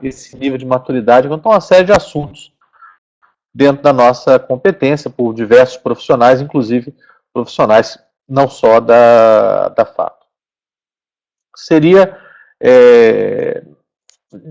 esse nível de maturidade quanto a uma série de assuntos dentro da nossa competência por diversos profissionais, inclusive profissionais não só da FATO. Seria...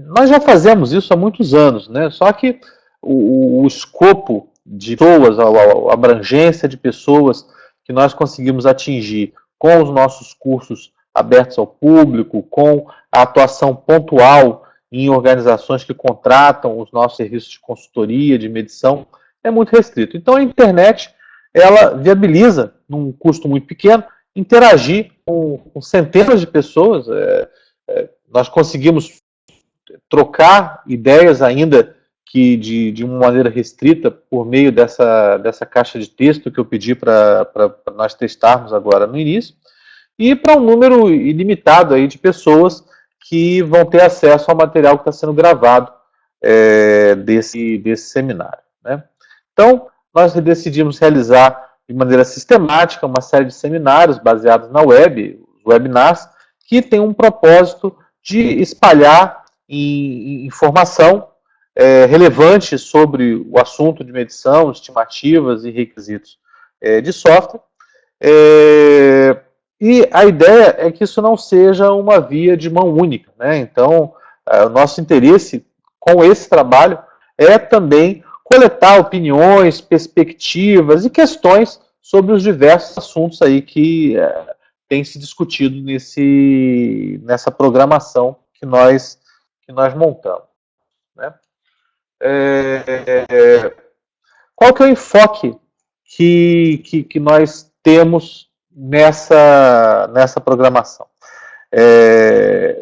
nós já fazemos isso há muitos anos, né? Só que o escopo de pessoas, a abrangência de pessoas que nós conseguimos atingir com os nossos cursos abertos ao público, com a atuação pontual em organizações que contratam os nossos serviços de consultoria, de medição, é muito restrito. Então a internet, ela viabiliza, num custo muito pequeno, interagir com centenas de pessoas. Nós conseguimos trocar ideias ainda que de uma maneira restrita por meio dessa caixa de texto que eu pedi para nós testarmos agora no início, e para um número ilimitado aí de pessoas que vão ter acesso ao material que está sendo gravado desse seminário, né? Então, nós decidimos realizar de maneira sistemática uma série de seminários baseados na web, os webinars, que tem um propósito de espalhar informação relevante sobre o assunto de medição, estimativas e requisitos de software. E a ideia é que isso não seja uma via de mão única, né? Então, o nosso interesse com esse trabalho é também coletar opiniões, perspectivas e questões sobre os diversos assuntos aí que tem se discutido nessa programação que nós montamos, né? Qual que é o enfoque que nós temos nessa programação?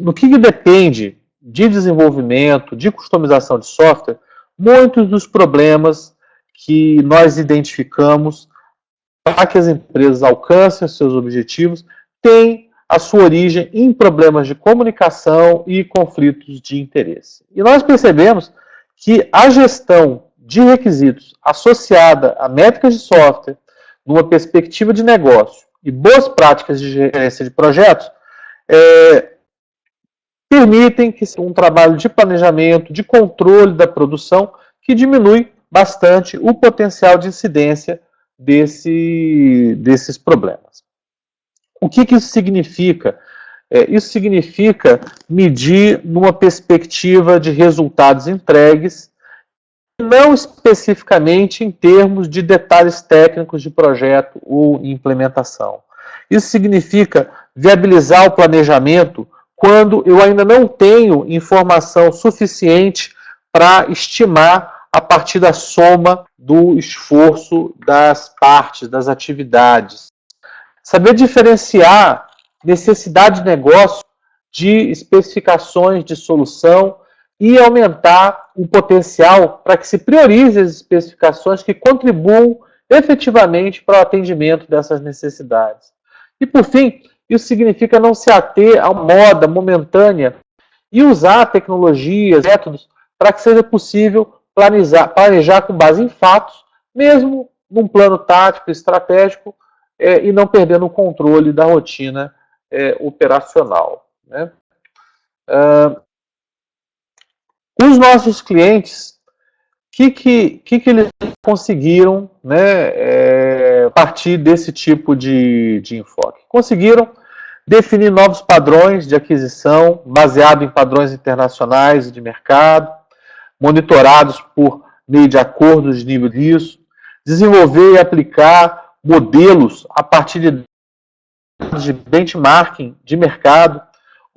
No que depende de desenvolvimento, de customização de software, muitos dos problemas que nós identificamos para que as empresas alcancem os seus objetivos têm a sua origem em problemas de comunicação e conflitos de interesse. E nós percebemos que a gestão de requisitos associada a métricas de software, numa perspectiva de negócio e boas práticas de gerência de projetos, permitem que um trabalho de planejamento, de controle da produção, que diminui bastante o potencial de incidência desses problemas. O que isso significa? Isso significa medir numa perspectiva de resultados entregues, não especificamente em termos de detalhes técnicos de projeto ou implementação. Isso significa viabilizar o planejamento quando eu ainda não tenho informação suficiente para estimar a partir da soma do esforço das partes, das atividades. Saber diferenciar necessidade de negócio de especificações de solução e aumentar o potencial para que se priorize as especificações que contribuam efetivamente para o atendimento dessas necessidades. E, por fim, isso significa não se ater a uma moda momentânea e usar tecnologias, métodos, para que seja possível planejar com base em fatos, mesmo num plano tático e estratégico, e não perdendo o controle da rotina operacional, né? Os nossos clientes, o que eles conseguiram, né, a partir desse tipo de enfoque? Conseguiram definir novos padrões de aquisição, baseado em padrões internacionais e de mercado, monitorados por meio de acordos de nível disso, desenvolver e aplicar modelos a partir de benchmarking de mercado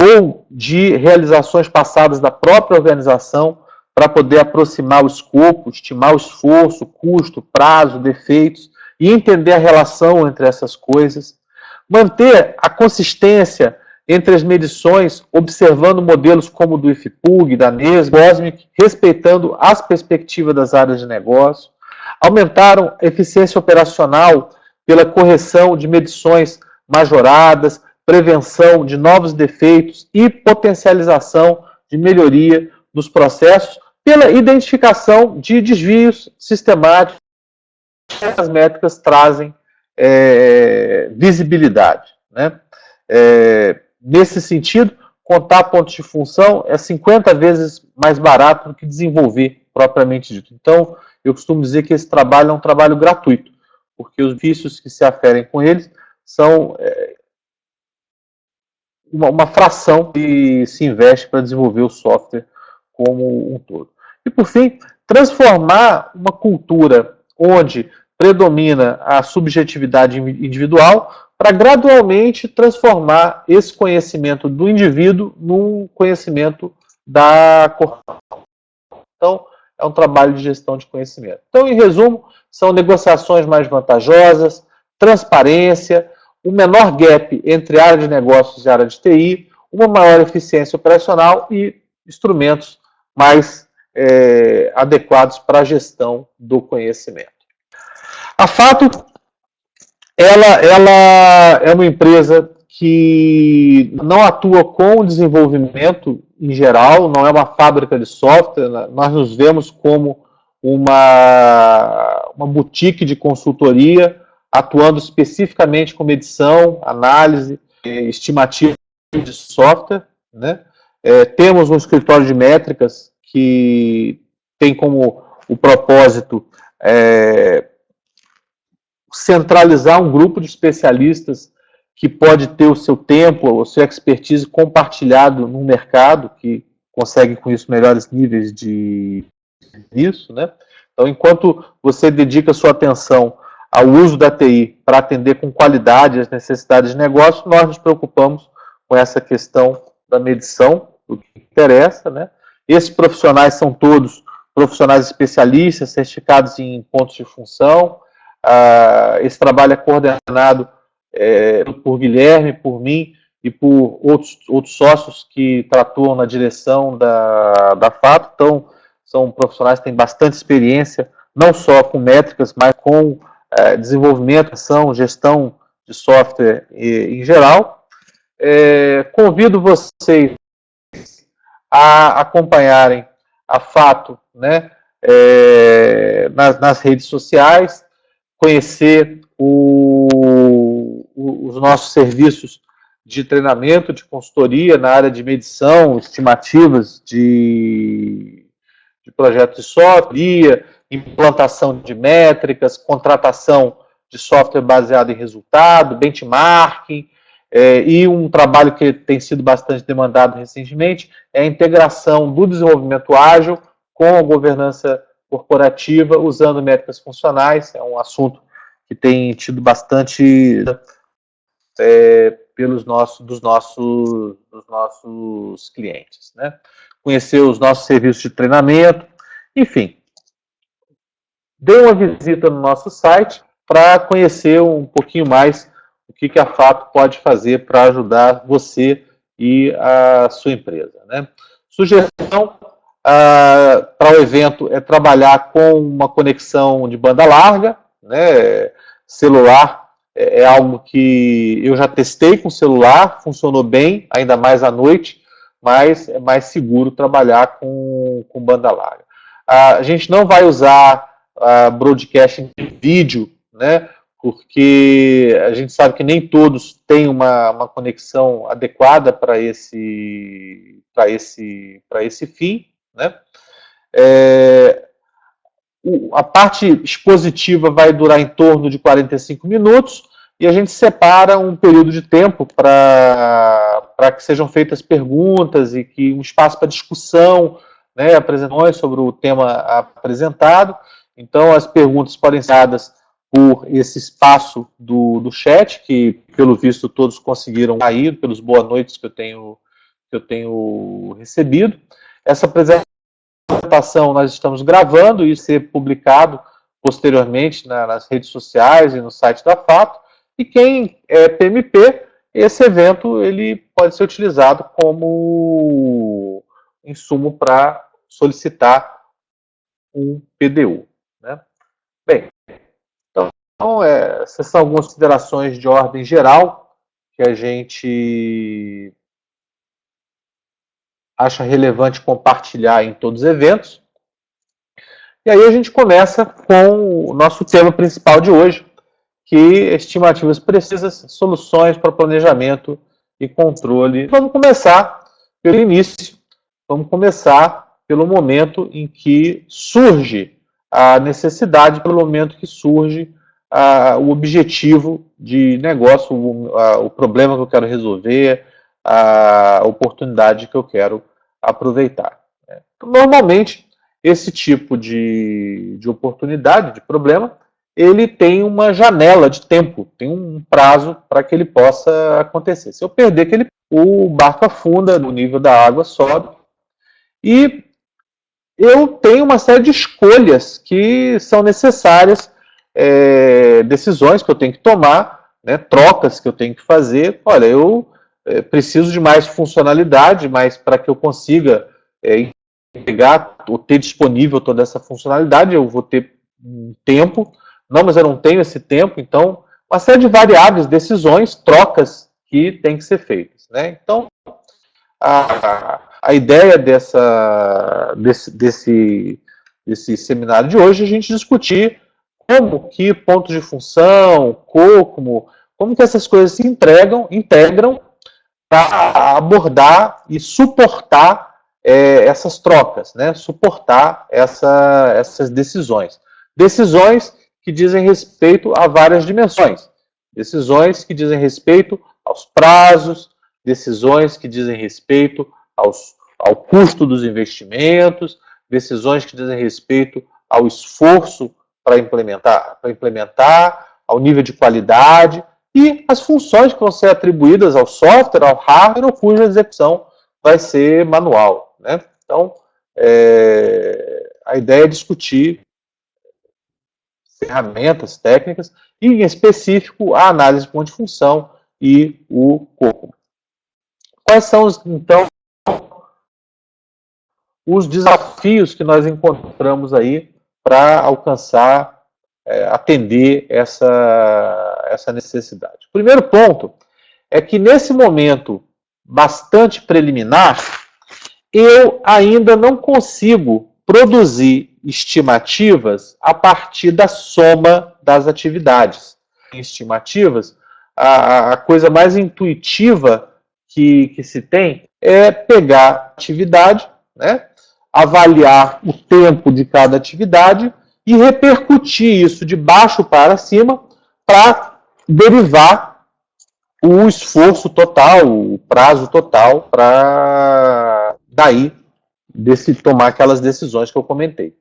ou de realizações passadas da própria organização para poder aproximar o escopo, estimar o esforço, custo, prazo, defeitos e entender a relação entre essas coisas. Manter a consistência entre as medições, observando modelos como o do IFPUG, da NES, Cosmic, respeitando as perspectivas das áreas de negócio. Aumentaram a eficiência operacional pela correção de medições majoradas, prevenção de novos defeitos e potencialização de melhoria nos processos pela identificação de desvios sistemáticos que as métricas trazem visibilidade, né? Nesse sentido, contar pontos de função é 50 vezes mais barato do que desenvolver propriamente dito. Então, eu costumo dizer que esse trabalho é um trabalho gratuito, porque os benefícios que se aferem com eles são uma fração que se investe para desenvolver o software como um todo. E, por fim, transformar uma cultura onde predomina a subjetividade individual para gradualmente transformar esse conhecimento do indivíduo num conhecimento da corporação. Então, é um trabalho de gestão de conhecimento. Então, em resumo, são negociações mais vantajosas, transparência, um menor gap entre área de negócios e área de TI, uma maior eficiência operacional e instrumentos mais adequados para a gestão do conhecimento. A Fato, ela é uma empresa que não atua com desenvolvimento em geral, não é uma fábrica de software, nós nos vemos como uma boutique de consultoria, atuando especificamente com medição, análise, estimativa de software, né? Temos um escritório de métricas que tem como o propósito centralizar um grupo de especialistas que pode ter o seu tempo, o seu expertise compartilhado no mercado, que consegue com isso melhores níveis de serviço, né? Então, enquanto você dedica sua atenção ao uso da TI para atender com qualidade as necessidades de negócio, nós nos preocupamos com essa questão da medição, o que interessa, né? Esses profissionais são todos profissionais especialistas, certificados em pontos de função. Esse trabalho é coordenado por Guilherme, por mim e por outros sócios que atuam na direção da Fato. Então, são profissionais que têm bastante experiência, não só com métricas, mas com desenvolvimento, ação, gestão de software em geral. Convido vocês a acompanharem a Fato, né, nas redes sociais, conhecer os nossos serviços de treinamento, de consultoria na área de medição, estimativas de projetos de software, implantação de métricas, contratação de software baseado em resultado, benchmarking, e um trabalho que tem sido bastante demandado recentemente é a integração do desenvolvimento ágil com a governança corporativa usando métricas funcionais. É um assunto que tem tido bastante dos nossos clientes, né? Conhecer os nossos serviços de treinamento, enfim. Dê uma visita no nosso site para conhecer um pouquinho mais o que a Fato pode fazer para ajudar você e a sua empresa, né? Sugestão para o evento é trabalhar com uma conexão de banda larga, né? Celular é algo que eu já testei com celular, funcionou bem, ainda mais à noite, mas é mais seguro trabalhar com banda larga. A gente não vai usar broadcast de vídeo, né? Porque a gente sabe que nem todos têm uma conexão adequada para esse fim, né? A parte expositiva vai durar em torno de 45 minutos e a gente separa um período de tempo para que sejam feitas perguntas e que um espaço para discussão, né, apresentações sobre o tema apresentado. Então, as perguntas podem ser dadas por esse espaço do chat, que, pelo visto, todos conseguiram cair, pelos boa noites que eu tenho recebido. Essa apresentação nós estamos gravando e ser publicado posteriormente nas redes sociais e no site da Fato. E quem é PMP, esse evento ele pode ser utilizado como insumo para solicitar um PDU, né? Bem, então essas são algumas considerações de ordem geral que a gente acha relevante compartilhar em todos os eventos. E aí a gente começa com o nosso tema principal de hoje, que é estimativas precisas, soluções para planejamento e controle. Vamos começar pelo início. Vamos começar pelo momento em que surge a necessidade, pelo momento que surge o objetivo de negócio, o problema que eu quero resolver, a oportunidade que eu quero aproveitar. Normalmente, esse tipo de oportunidade, de problema, ele tem uma janela de tempo, tem um prazo para que ele possa acontecer. Se eu perder o barco afunda, o nível da água sobe, e eu tenho uma série de escolhas que são necessárias, decisões que eu tenho que tomar, né, trocas que eu tenho que fazer. Olha, eu preciso de mais funcionalidade, mas para que eu consiga entregar ou ter disponível toda essa funcionalidade, eu vou ter um tempo. Não, mas eu não tenho esse tempo, então uma série de variáveis, decisões, trocas que tem que ser feitas, né? Então, a ideia desse seminário de hoje é a gente discutir como que pontos de função, como que essas coisas se integram para abordar e suportar essas trocas, né? Suportar essas decisões. Decisões que dizem respeito a várias dimensões. Decisões que dizem respeito aos prazos, decisões que dizem respeito ao custo dos investimentos, decisões que dizem respeito ao esforço para implementar, ao nível de qualidade e as funções que vão ser atribuídas ao software, ao hardware, ou cuja execução vai ser manual, né? Então, a ideia é discutir ferramentas técnicas e, em específico, a análise de ponto de função e o COCOMO. Quais são, então, os desafios que nós encontramos aí para alcançar, atender essa necessidade? O primeiro ponto é que, nesse momento bastante preliminar, eu ainda não consigo produzir estimativas a partir da soma das atividades. Em estimativas, a coisa mais intuitiva que se tem é pegar a atividade, né, avaliar o tempo de cada atividade e repercutir isso de baixo para cima para derivar o esforço total, o prazo total para daí tomar aquelas decisões que eu comentei.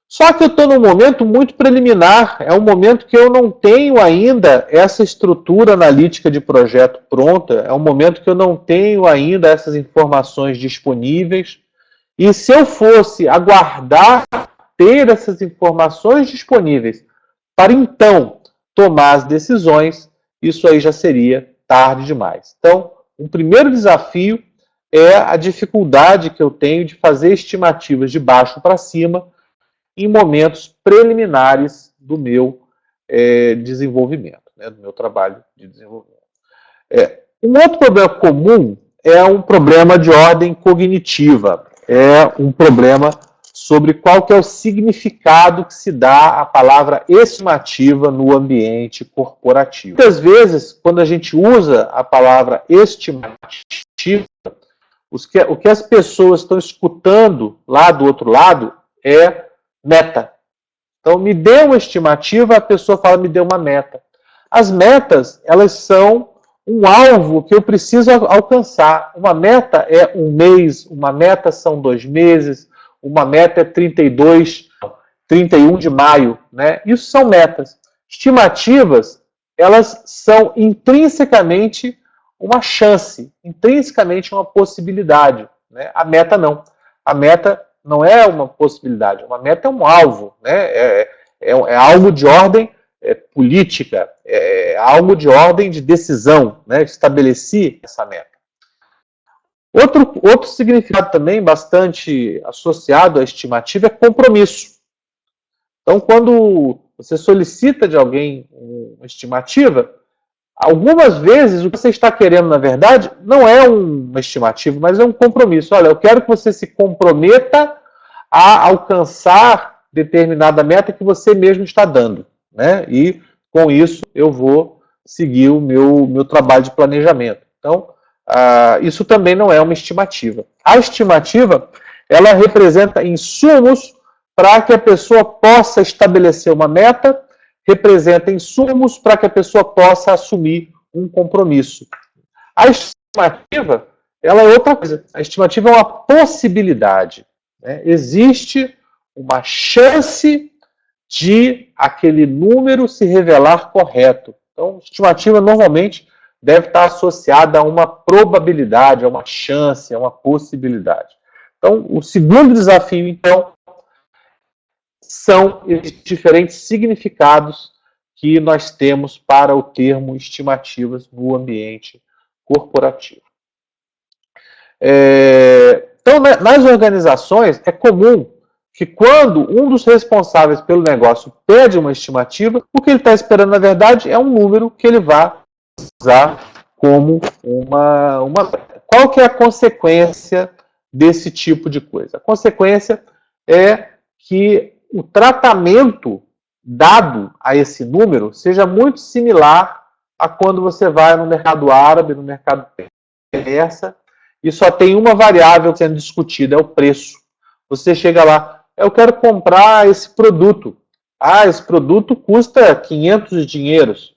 Só que eu estou num momento muito preliminar, é um momento que eu não tenho ainda essa estrutura analítica de projeto pronta, é um momento que eu não tenho ainda essas informações disponíveis, e se eu fosse aguardar ter essas informações disponíveis para então tomar as decisões, isso aí já seria tarde demais. Então, o primeiro desafio é a dificuldade que eu tenho de fazer estimativas de baixo para cima em momentos preliminares do meu desenvolvimento, né, do meu trabalho de desenvolvimento. Um outro problema comum é um problema de ordem cognitiva, é um problema sobre qual que é o significado que se dá à palavra estimativa no ambiente corporativo. Muitas vezes, quando a gente usa a palavra estimativa, o que as pessoas estão escutando lá do outro lado é meta. Então, me dê uma estimativa, a pessoa fala, me dê uma meta. As metas, elas são um alvo que eu preciso alcançar. Uma meta é um mês, uma meta são 2 meses, uma meta é 31 de maio, né? Isso são metas. Estimativas, elas são intrinsecamente uma chance, intrinsecamente uma possibilidade, né? A meta não. A meta não é uma possibilidade, uma meta é um alvo, né? É algo de ordem política, é algo de ordem de decisão, né? Estabeleci essa meta. Outro significado também bastante associado à estimativa é compromisso. Então, quando você solicita de alguém uma estimativa, algumas vezes o que você está querendo, na verdade, não é uma estimativa, mas é um compromisso. Olha, eu quero que você se comprometa a alcançar determinada meta que você mesmo está dando, né? E com isso eu vou seguir o meu trabalho de planejamento. Então, isso também não é uma estimativa. A estimativa, ela representa insumos para que a pessoa possa estabelecer uma meta, representa insumos para que a pessoa possa assumir um compromisso. A estimativa, ela é outra coisa. A estimativa é uma possibilidade, né? Existe uma chance de aquele número se revelar correto. Então, estimativa normalmente deve estar associada a uma probabilidade, a uma chance, a uma possibilidade. Então, o segundo desafio, então, são os diferentes significados que nós temos para o termo estimativas no ambiente corporativo. Então, nas organizações, é comum que quando um dos responsáveis pelo negócio pede uma estimativa, o que ele está esperando, na verdade, é um número que ele vai usar como uma... Qual que é a consequência desse tipo de coisa? A consequência é que o tratamento dado a esse número seja muito similar a quando você vai no mercado árabe, no mercado persa, e só tem uma variável sendo discutida, é o preço. Você chega lá, eu quero comprar esse produto. Esse produto custa 500 dinheiros.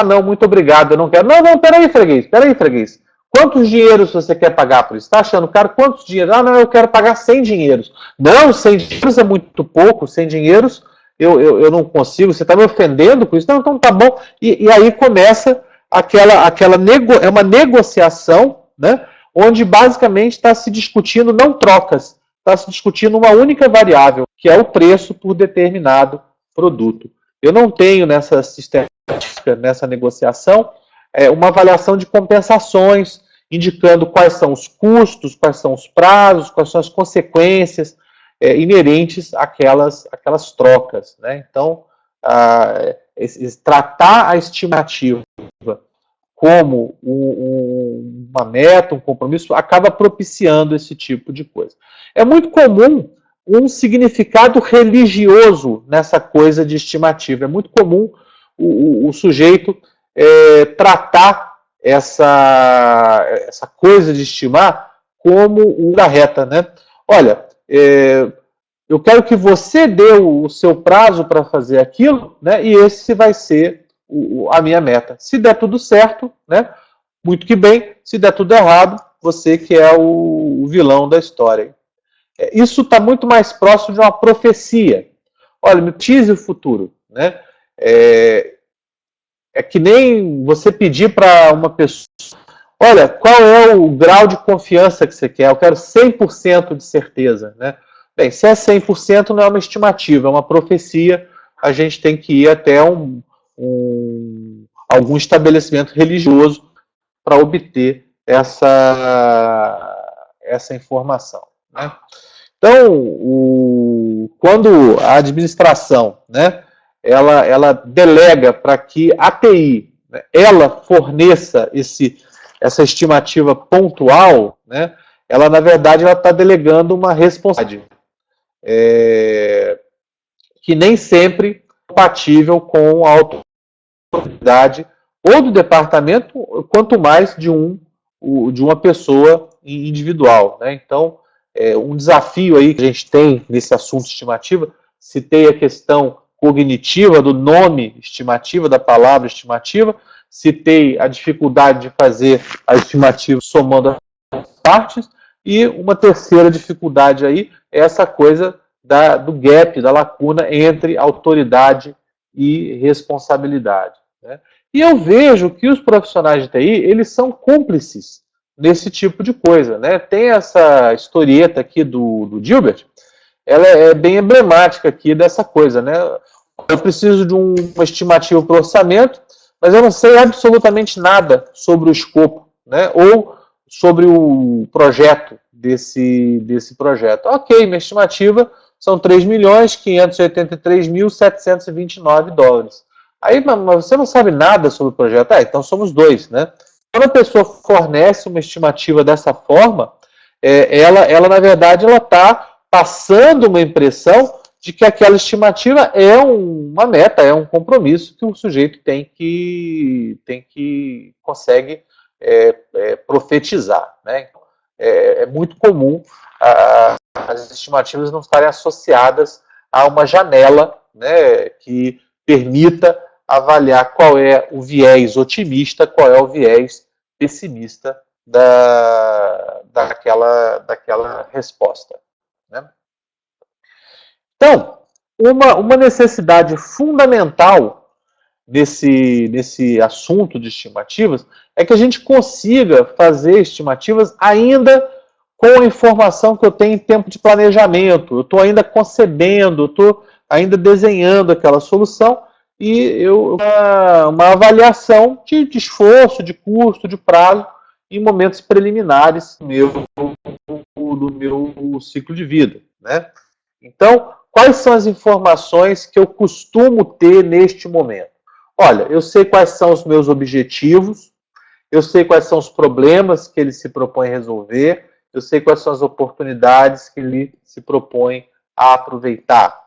Não, muito obrigado, eu não quero. Não, peraí, freguês. Quantos dinheiros você quer pagar por isso? Está achando caro? Quantos dinheiros? Não, eu quero pagar 100 dinheiros. Não, 100 dinheiros é muito pouco, 100 dinheiros eu não consigo, você está me ofendendo com isso? Não, então tá bom. E aí começa é uma negociação, né, onde basicamente está se discutindo não trocas, está se discutindo uma única variável, que é o preço por determinado produto. Eu não tenho nessa sistemática, nessa negociação, uma avaliação de compensações, indicando quais são os custos, quais são os prazos, quais são as consequências inerentes àquelas trocas, né? Então, tratar a estimativa como uma meta, um compromisso, acaba propiciando esse tipo de coisa. É muito comum um significado religioso nessa coisa de estimativa. É muito comum o sujeito tratar essa coisa de estimar como uma reta, né? Olha, eu quero que você dê o seu prazo para fazer aquilo, né? E esse vai ser a minha meta. Se der tudo certo, né? Muito que bem. Se der tudo errado, você que é o vilão da história. Isso está muito mais próximo de uma profecia. Olha, me tease o futuro, né? É que nem você pedir para uma pessoa, olha, qual é o grau de confiança que você quer? Eu quero 100% de certeza, né? Bem, se é 100% não é uma estimativa, é uma profecia. A gente tem que ir até algum estabelecimento religioso para obter essa informação, né? Então, quando a administração, né, ela delega para que a TI, né, ela forneça essa estimativa pontual, né, ela, na verdade, está delegando uma responsabilidade que nem sempre é compatível com a autoridade ou do departamento, quanto mais de uma pessoa individual, né? Então, um desafio aí que a gente tem nesse assunto estimativa, citei a questão cognitiva do nome estimativa, da palavra estimativa, citei a dificuldade de fazer a estimativa somando as partes, e uma terceira dificuldade aí é essa coisa do gap, da lacuna entre autoridade e responsabilidade, né? E eu vejo que os profissionais de TI, eles são cúmplices nesse tipo de coisa, né? Tem essa historieta aqui do Gilbert, ela é bem emblemática aqui dessa coisa, né? Eu preciso de uma estimativa para o orçamento, mas eu não sei absolutamente nada sobre o escopo, né? Ou sobre o projeto desse projeto. Ok, minha estimativa são 3.583.729 dólares. Aí, mas você não sabe nada sobre o projeto? Então somos dois, né? Quando a pessoa fornece uma estimativa dessa forma, ela na verdade, ela está passando uma impressão de que aquela estimativa é uma meta, é um compromisso que o sujeito consegue profetizar, né? É muito comum as estimativas não estarem associadas a uma janela, né, que permita avaliar qual é o viés otimista, qual é o viés pessimista daquela resposta, né? Então, uma necessidade fundamental nesse assunto de estimativas é que a gente consiga fazer estimativas ainda com a informação que eu tenho em tempo de planejamento. Eu estou ainda concebendo, eu estou ainda desenhando aquela solução e uma avaliação de esforço, de custo, de prazo em momentos preliminares do meu ciclo de vida, né? Então, quais são as informações que eu costumo ter neste momento? Olha, eu sei quais são os meus objetivos, eu sei quais são os problemas que ele se propõe a resolver, eu sei quais são as oportunidades que ele se propõe a aproveitar.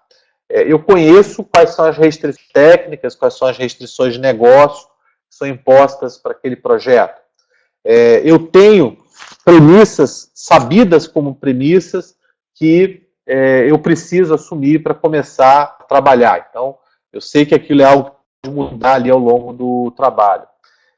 Eu conheço quais são as restrições técnicas, quais são as restrições de negócio que são impostas para aquele projeto. Eu tenho premissas sabidas como premissas que eu preciso assumir para começar a trabalhar. Então, eu sei que aquilo é algo que pode mudar ali ao longo do trabalho.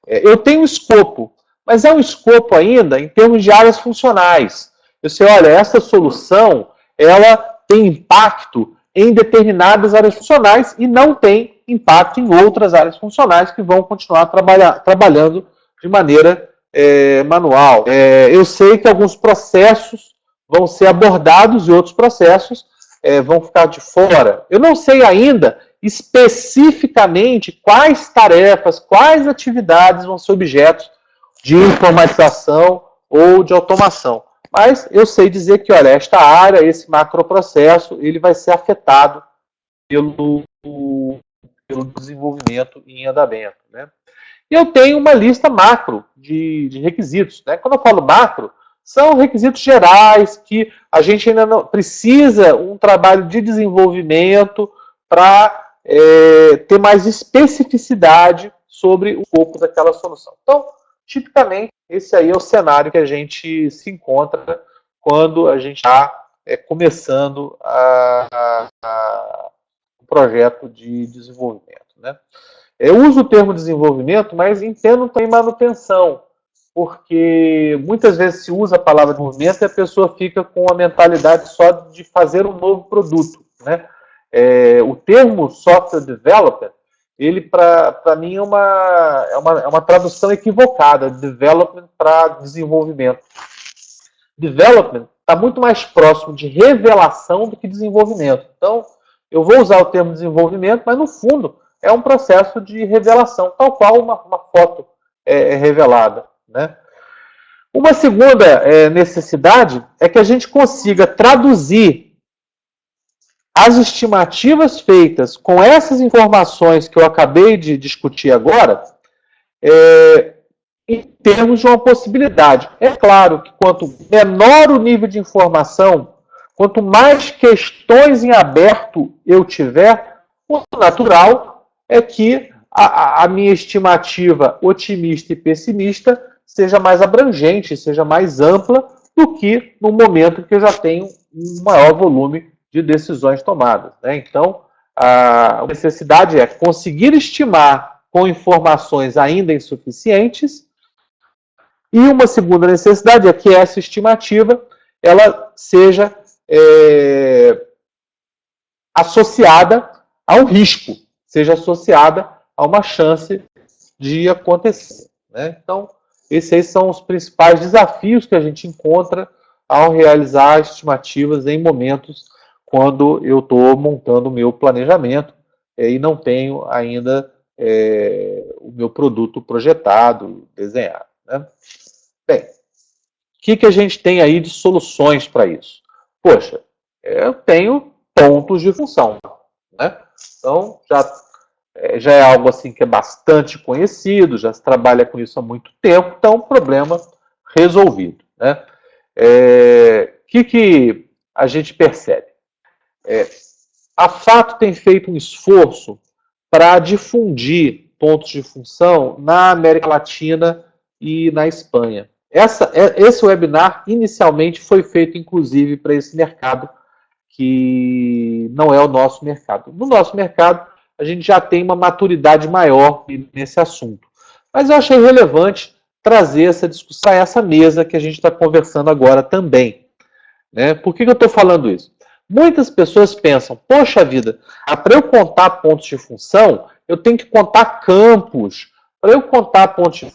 Eu tenho um escopo, mas é um escopo ainda em termos de áreas funcionais. Eu sei, olha, essa solução, ela tem impacto em determinadas áreas funcionais e não tem impacto em outras áreas funcionais que vão continuar trabalhando de maneira manual. Eu sei que alguns processos vão ser abordados e outros processos vão ficar de fora. Eu não sei ainda especificamente quais tarefas, quais atividades vão ser objetos de informatização ou de automação. Mas eu sei dizer que, olha, esta área, esse macroprocesso, ele vai ser afetado pelo desenvolvimento em andamento, né? E eu tenho uma lista macro de requisitos, né? Quando eu falo macro, são requisitos gerais que a gente ainda não precisa um trabalho de desenvolvimento para ter mais especificidade sobre o escopo daquela solução. Então, tipicamente, esse aí é o cenário que a gente se encontra quando a gente está começando um projeto de desenvolvimento, né? Eu uso o termo desenvolvimento, mas entendo também manutenção, porque muitas vezes se usa a palavra desenvolvimento e a pessoa fica com a mentalidade só de fazer um novo produto, né? O termo software developer, ele para mim é uma tradução equivocada, development para desenvolvimento. Development está muito mais próximo de revelação do que desenvolvimento. Então, eu vou usar o termo desenvolvimento, mas no fundo é um processo de revelação, tal qual uma foto é revelada, né? Uma segunda necessidade é que a gente consiga traduzir as estimativas feitas com essas informações que eu acabei de discutir agora, em termos de uma possibilidade. É claro que quanto menor o nível de informação, quanto mais questões em aberto eu tiver, o natural é que a minha estimativa otimista e pessimista seja mais abrangente, seja mais ampla do que no momento que eu já tenho um maior volume de decisões tomadas, né? Então, a necessidade é conseguir estimar com informações ainda insuficientes, e uma segunda necessidade é que essa estimativa ela seja associada a um risco, seja associada a uma chance de acontecer, né? Então, esses aí são os principais desafios que a gente encontra ao realizar estimativas em momentos quando eu estou montando o meu planejamento e não tenho ainda o meu produto projetado, desenhado, né? Bem, o que a gente tem aí de soluções para isso? Poxa, eu tenho pontos de função, né? Então, já é algo assim que é bastante conhecido, já se trabalha com isso há muito tempo, então, problema resolvido, né? Que a gente percebe? A Fato tem feito um esforço para difundir pontos de função na América Latina e na Espanha. Esse webinar inicialmente foi feito, inclusive, para esse mercado que não é o nosso mercado. No nosso mercado, a gente já tem uma maturidade maior nesse assunto. Mas eu achei relevante trazer essa discussão a essa mesa que a gente está conversando agora também. Né? Por que eu estou falando isso? Muitas pessoas pensam, poxa vida, para eu contar pontos de função, eu tenho que contar campos. Para eu contar pontos de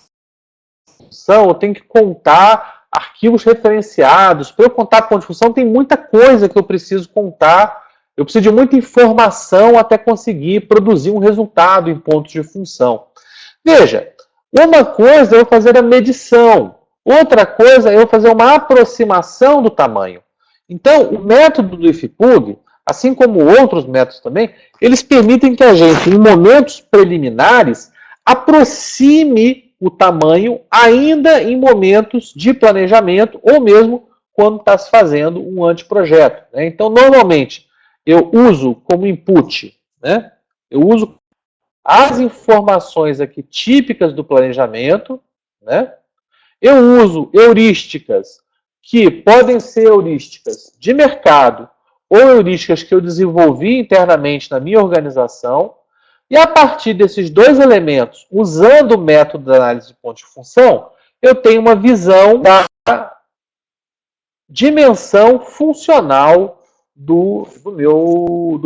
função, eu tenho que contar arquivos referenciados. Para eu contar pontos de função, tem muita coisa que eu preciso contar. Eu preciso de muita informação até conseguir produzir um resultado em pontos de função. Veja, uma coisa é eu fazer a medição, outra coisa é eu fazer uma aproximação do tamanho. Então, o método do IFPUG, assim como outros métodos também, eles permitem que a gente, em momentos preliminares, aproxime o tamanho ainda em momentos de planejamento ou mesmo quando está se fazendo um anteprojeto. Né? Então, normalmente, eu uso como input, né? Eu uso as informações aqui típicas do planejamento, né? Eu uso heurísticas que podem ser heurísticas de mercado ou heurísticas que eu desenvolvi internamente na minha organização, e a partir desses dois elementos, usando o método de análise de ponto de função, eu tenho uma visão da dimensão funcional do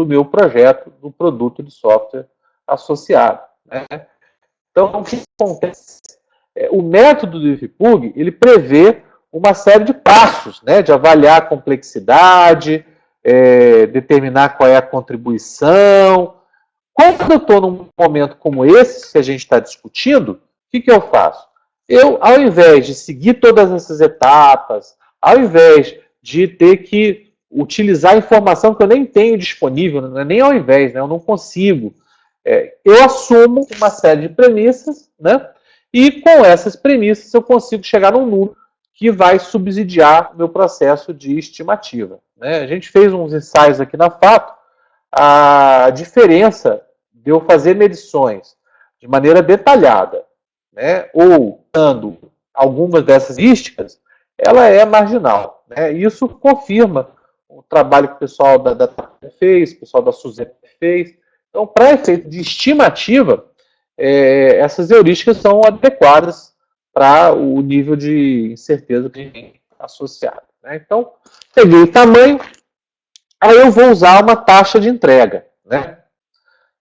meu projeto, do produto de software associado. Né? Então, o que acontece? O método do IFPUG, ele prevê uma série de passos, né, de avaliar a complexidade, determinar qual é a contribuição. Quando eu estou num momento como esse que a gente está discutindo, o que eu faço? Eu, ao invés de seguir todas essas etapas, ao invés de ter que utilizar informação que eu nem tenho disponível, não é nem ao invés, né, eu não consigo, eu assumo uma série de premissas, né, e com essas premissas eu consigo chegar num número que vai subsidiar o meu processo de estimativa. Né? A gente fez uns ensaios aqui na Fato, a diferença de eu fazer medições de maneira detalhada, né, ou usando algumas dessas estadísticas, ela é marginal. Né? Isso confirma o trabalho que o pessoal da fez, o pessoal da SUSEP fez. Então, para efeito de estimativa, essas heurísticas são adequadas para o nível de incerteza que a gente tem associado. Né? Então, peguei o tamanho, aí eu vou usar uma taxa de entrega. Né?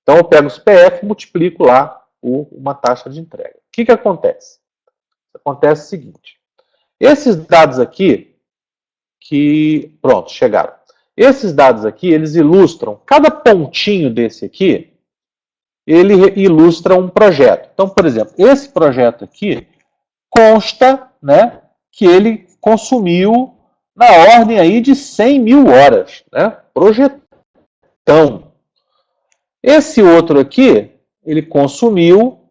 Então, eu pego o CPF e multiplico lá por uma taxa de entrega. O que acontece? Acontece o seguinte. Esses dados aqui, pronto, chegaram. Esses dados aqui, eles ilustram, cada pontinho desse aqui, ele ilustra um projeto. Então, por exemplo, esse projeto aqui consta, né, que ele consumiu na ordem aí de 100 mil horas. Né? Projetão. Esse outro aqui, ele consumiu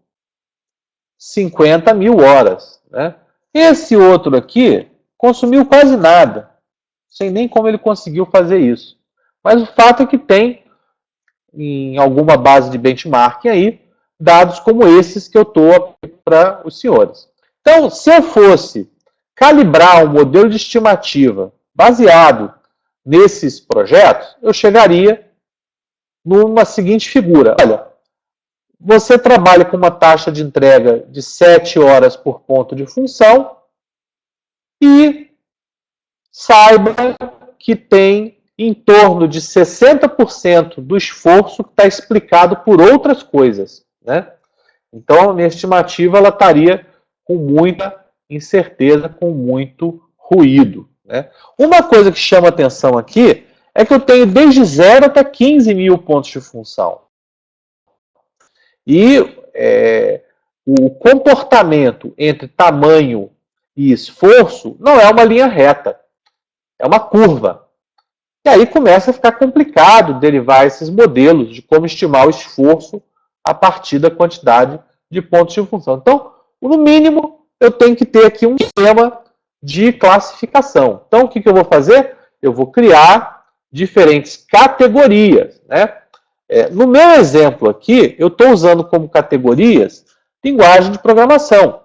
50 mil horas. Né? Esse outro aqui consumiu quase nada. Não sei nem como ele conseguiu fazer isso. Mas o fato é que tem, em alguma base de benchmarking aí, dados como esses que eu estou para os senhores. Então, se eu fosse calibrar um modelo de estimativa baseado nesses projetos, eu chegaria numa seguinte figura. Olha, você trabalha com uma taxa de entrega de 7 horas por ponto de função e saiba que tem em torno de 60% do esforço que está explicado por outras coisas. Né? Então, a minha estimativa ela estaria com muita incerteza, com muito ruído. Né? Uma coisa que chama atenção aqui é que eu tenho desde 0 até 15 mil pontos de função. E o comportamento entre tamanho e esforço não é uma linha reta, é uma curva. E aí começa a ficar complicado derivar esses modelos de como estimar o esforço a partir da quantidade de pontos de função. Então, no mínimo, eu tenho que ter aqui um sistema de classificação. Então, o que eu vou fazer? Eu vou criar diferentes categorias. Né? No meu exemplo aqui, eu estou usando como categorias linguagem de programação.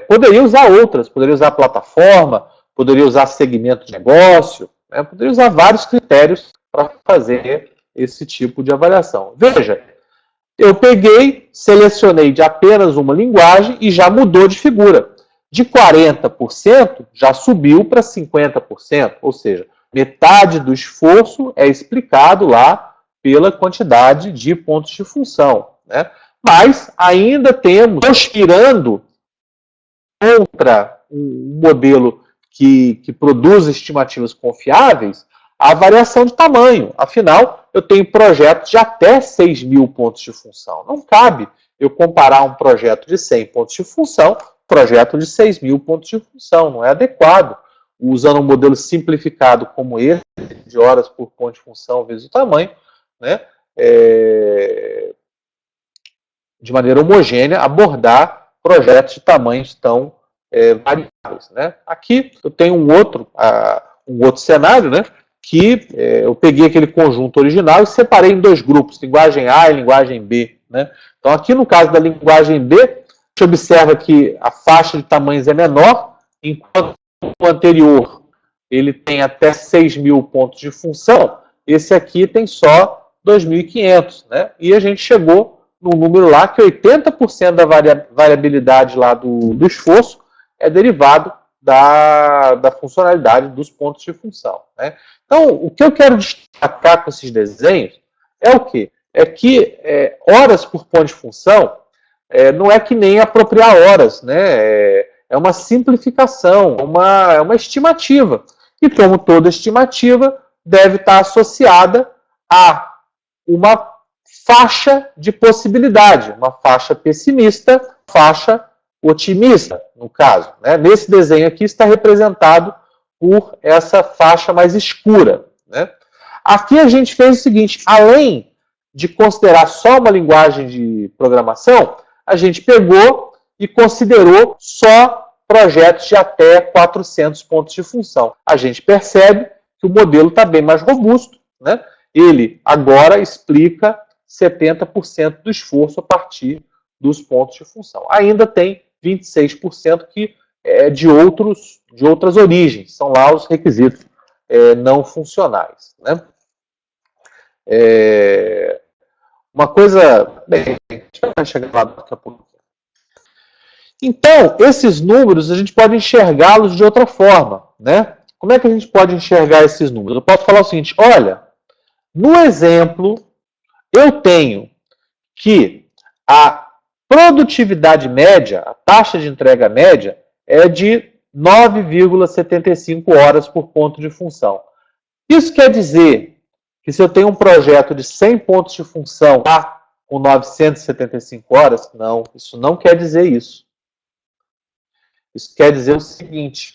Poderia usar outras, poderia usar plataforma, poderia usar segmento de negócio, né? Poderia usar vários critérios para fazer esse tipo de avaliação. Veja, eu peguei, selecionei de apenas uma linguagem e já mudou de figura. De 40% já subiu para 50%, ou seja, metade do esforço é explicado lá pela quantidade de pontos de função, né? Mas ainda temos, conspirando contra um modelo que produz estimativas confiáveis, a variação de tamanho. Afinal, eu tenho projetos de até 6 mil pontos de função. Não cabe eu comparar um projeto de 100 pontos de função com um projeto de 6 mil pontos de função. Não é adequado. Usando um modelo simplificado como esse, de horas por ponto de função vezes o tamanho, né, de maneira homogênea, abordar projetos de tamanhos tão variáveis, né? Aqui eu tenho um outro cenário, né, que eu peguei aquele conjunto original e separei em dois grupos, linguagem A e linguagem B, né? Então aqui no caso da linguagem B, a gente observa que a faixa de tamanhos é menor, enquanto o anterior ele tem até 6 mil pontos de função, esse aqui tem só 2.500, né? E a gente chegou num número lá que 80% da variabilidade lá do esforço é derivado da funcionalidade dos pontos de função, né? Então, o que eu quero destacar com esses desenhos é o quê? É que horas por ponto de função não é que nem apropriar horas, né? É uma simplificação, é uma estimativa. E como toda estimativa, deve estar associada a uma faixa de possibilidade, uma faixa pessimista, faixa otimista, no caso, né? Nesse desenho aqui está representado por essa faixa mais escura, né? Aqui a gente fez o seguinte, além de considerar só uma linguagem de programação, a gente pegou e considerou só projetos de até 400 pontos de função. A gente percebe que o modelo está bem mais robusto, né? Ele agora explica 70% do esforço a partir dos pontos de função. Ainda tem 26% que é de outras origens, são lá os requisitos não funcionais, né? Uma coisa... Bem, a gente vai chegar lá daqui a pouco. Então, esses números a gente pode enxergá-los de outra forma, né? Como é que a gente pode enxergar esses números? Eu posso falar o seguinte, olha, no exemplo, eu tenho que a produtividade média, a taxa de entrega média, é de 9,75 horas por ponto de função. Isso quer dizer que se eu tenho um projeto de 100 pontos de função com 975 horas, não, isso não quer dizer isso. Isso quer dizer o seguinte,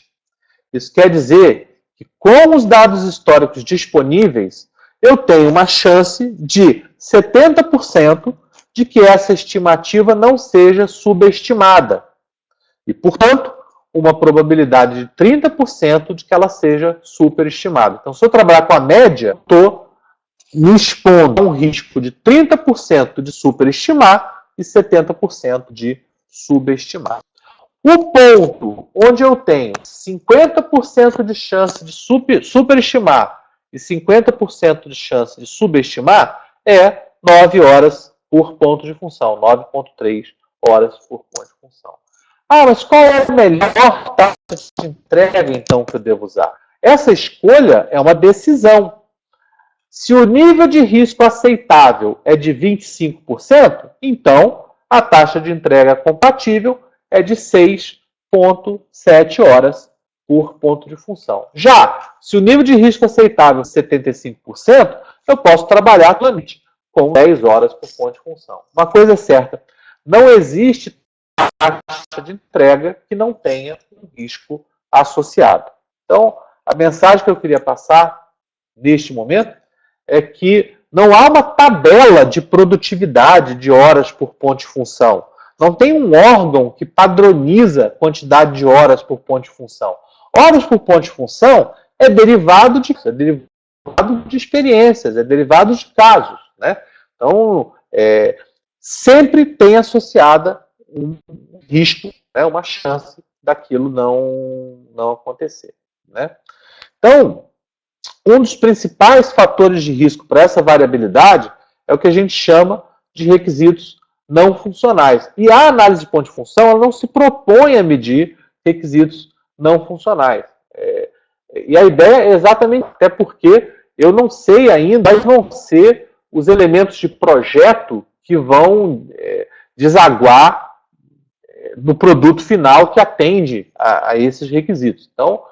isso quer dizer que com os dados históricos disponíveis, eu tenho uma chance de 70% de que essa estimativa não seja subestimada. E, portanto, uma probabilidade de 30% de que ela seja superestimada. Então, se eu trabalhar com a média, estou me expondo a um risco de 30% de superestimar e 70% de subestimar. O ponto onde eu tenho 50% de chance de superestimar e 50% de chance de subestimar é 9 horas por ponto de função, 9,3 horas por ponto de função. Ah, mas qual é a melhor taxa de entrega, então, que eu devo usar? Essa escolha é uma decisão. Se o nível de risco aceitável é de 25%, então a taxa de entrega compatível é de 6,7 horas por ponto de função. Já, se o nível de risco aceitável é 75%, eu posso trabalhar com 10 horas por ponto de função. Uma coisa é certa, não existe taxa de entrega que não tenha um risco associado. Então, a mensagem que eu queria passar neste momento é que não há uma tabela de produtividade de horas por ponto de função. Não tem um órgão que padroniza a quantidade de horas por ponto de função. Horas por ponto de função é derivado de experiências, é derivado de casos, né? Então, sempre tem associada um risco, né, uma chance daquilo não acontecer. Né? Então, um dos principais fatores de risco para essa variabilidade é o que a gente chama de requisitos não funcionais. E a análise de ponto de função ela não se propõe a medir requisitos não funcionais. E a ideia é exatamente, até porque eu não sei ainda quais vão ser os elementos de projeto que vão desaguar no produto final que atende a esses requisitos. Então,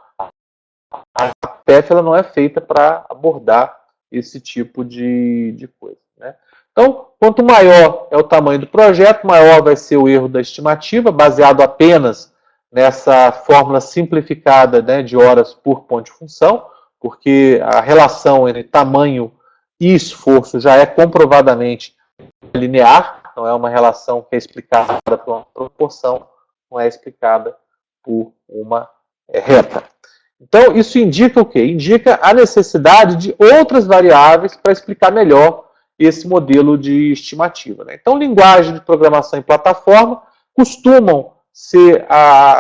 a PEF ela não é feita para abordar esse tipo de coisa. Né? Então, quanto maior é o tamanho do projeto, maior vai ser o erro da estimativa, baseado apenas nessa fórmula simplificada, né, de horas por ponto de função, porque a relação entre tamanho e esforço já é comprovadamente linear, não é uma relação que é explicada por uma proporção, não é explicada por uma reta. Então, isso indica o quê? Indica a necessidade de outras variáveis para explicar melhor esse modelo de estimativa. Né? Então, linguagem de programação em plataforma costumam ser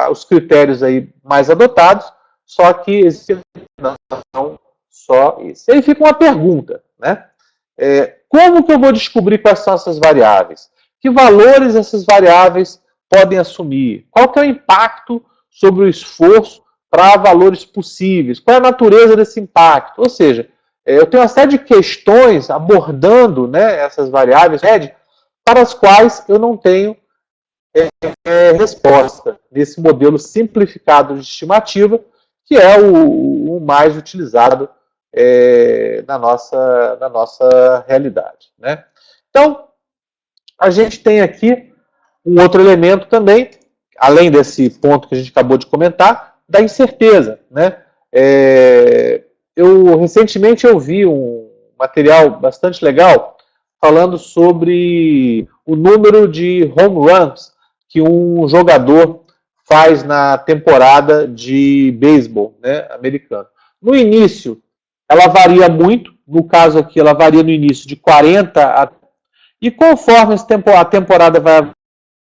os critérios aí mais adotados, só que existe não só isso. E aí fica uma pergunta, né? Como que eu vou descobrir quais são essas variáveis? Que valores essas variáveis podem assumir? Qual que é o impacto sobre o esforço para valores possíveis? Qual é a natureza desse impacto? Ou seja, eu tenho uma série de questões abordando, né, essas variáveis para as quais eu não tenho resposta nesse modelo simplificado de estimativa, que é o mais utilizado na nossa realidade. Né? Então, a gente tem aqui um outro elemento também, além desse ponto que a gente acabou de comentar, da incerteza. Né? Recentemente eu vi um material bastante legal falando sobre o número de home runs que um jogador faz na temporada de beisebol, né, americano. No início, ela varia muito, no caso aqui, ela varia no início de 40 e conforme a temporada vai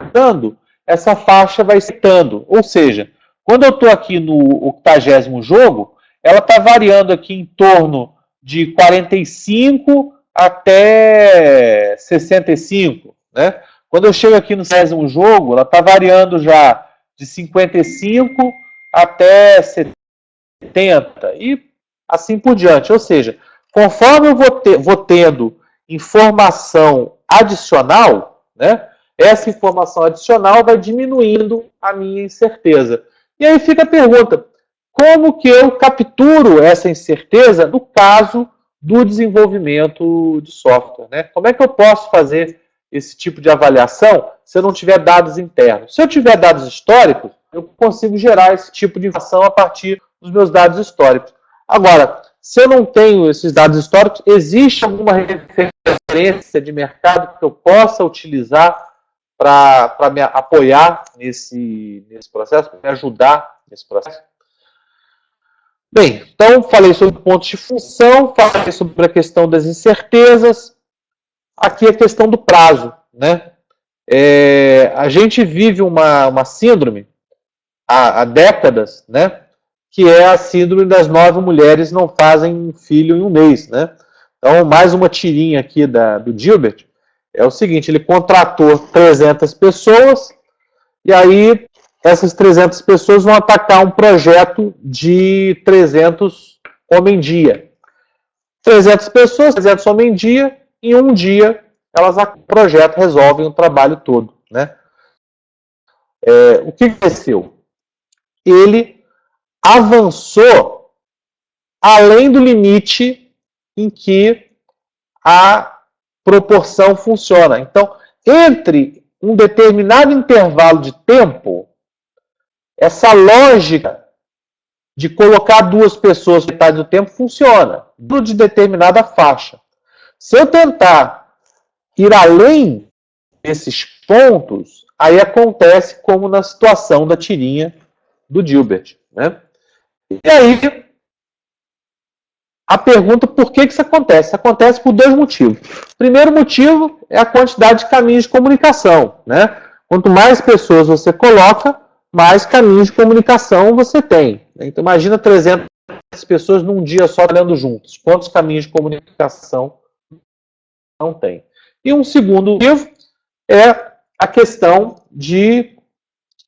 avançando, essa faixa vai setando. Ou seja, quando eu estou aqui no 80º jogo, ela está variando aqui em torno de 45 até 65, né? Quando eu chego aqui no 60º jogo, ela está variando já de 55 até 70 e assim por diante. Ou seja, conforme eu vou tendo informação adicional, né, essa informação adicional vai diminuindo a minha incerteza. E aí fica a pergunta, como que eu capturo essa incerteza no caso do desenvolvimento de software? Né? Como é que eu posso fazer esse tipo de avaliação se eu não tiver dados internos? Se eu tiver dados históricos, eu consigo gerar esse tipo de informação a partir dos meus dados históricos. Agora, se eu não tenho esses dados históricos, existe alguma referência de mercado que eu possa utilizar para me apoiar nesse processo, para me ajudar nesse processo? Bem, então falei sobre pontos de função, falei sobre a questão das incertezas, aqui a questão do prazo. Né? A gente vive uma síndrome há décadas, né? Que é a síndrome das 9 mulheres não fazem um filho em um mês. Né? Então, mais uma tirinha aqui do Gilbert, é o seguinte, ele contratou 300 pessoas, e aí essas 300 pessoas vão atacar um projeto de 300 homem-dia. 300 pessoas, 300 homem-dia, em um dia o projeto resolve o trabalho todo. Né? O que aconteceu? Ele avançou além do limite em que a proporção funciona. Então, entre um determinado intervalo de tempo, essa lógica de colocar duas pessoas metade do tempo funciona, dentro de determinada faixa. Se eu tentar ir além desses pontos, aí acontece como na situação da tirinha do Gilbert. Né? E aí, a pergunta por que isso acontece? Isso acontece por dois motivos. O primeiro motivo é a quantidade de caminhos de comunicação. Né? Quanto mais pessoas você coloca, mais caminhos de comunicação você tem. Então, imagina 300 pessoas num dia só trabalhando juntos. Quantos caminhos de comunicação não tem? E um segundo motivo é a questão de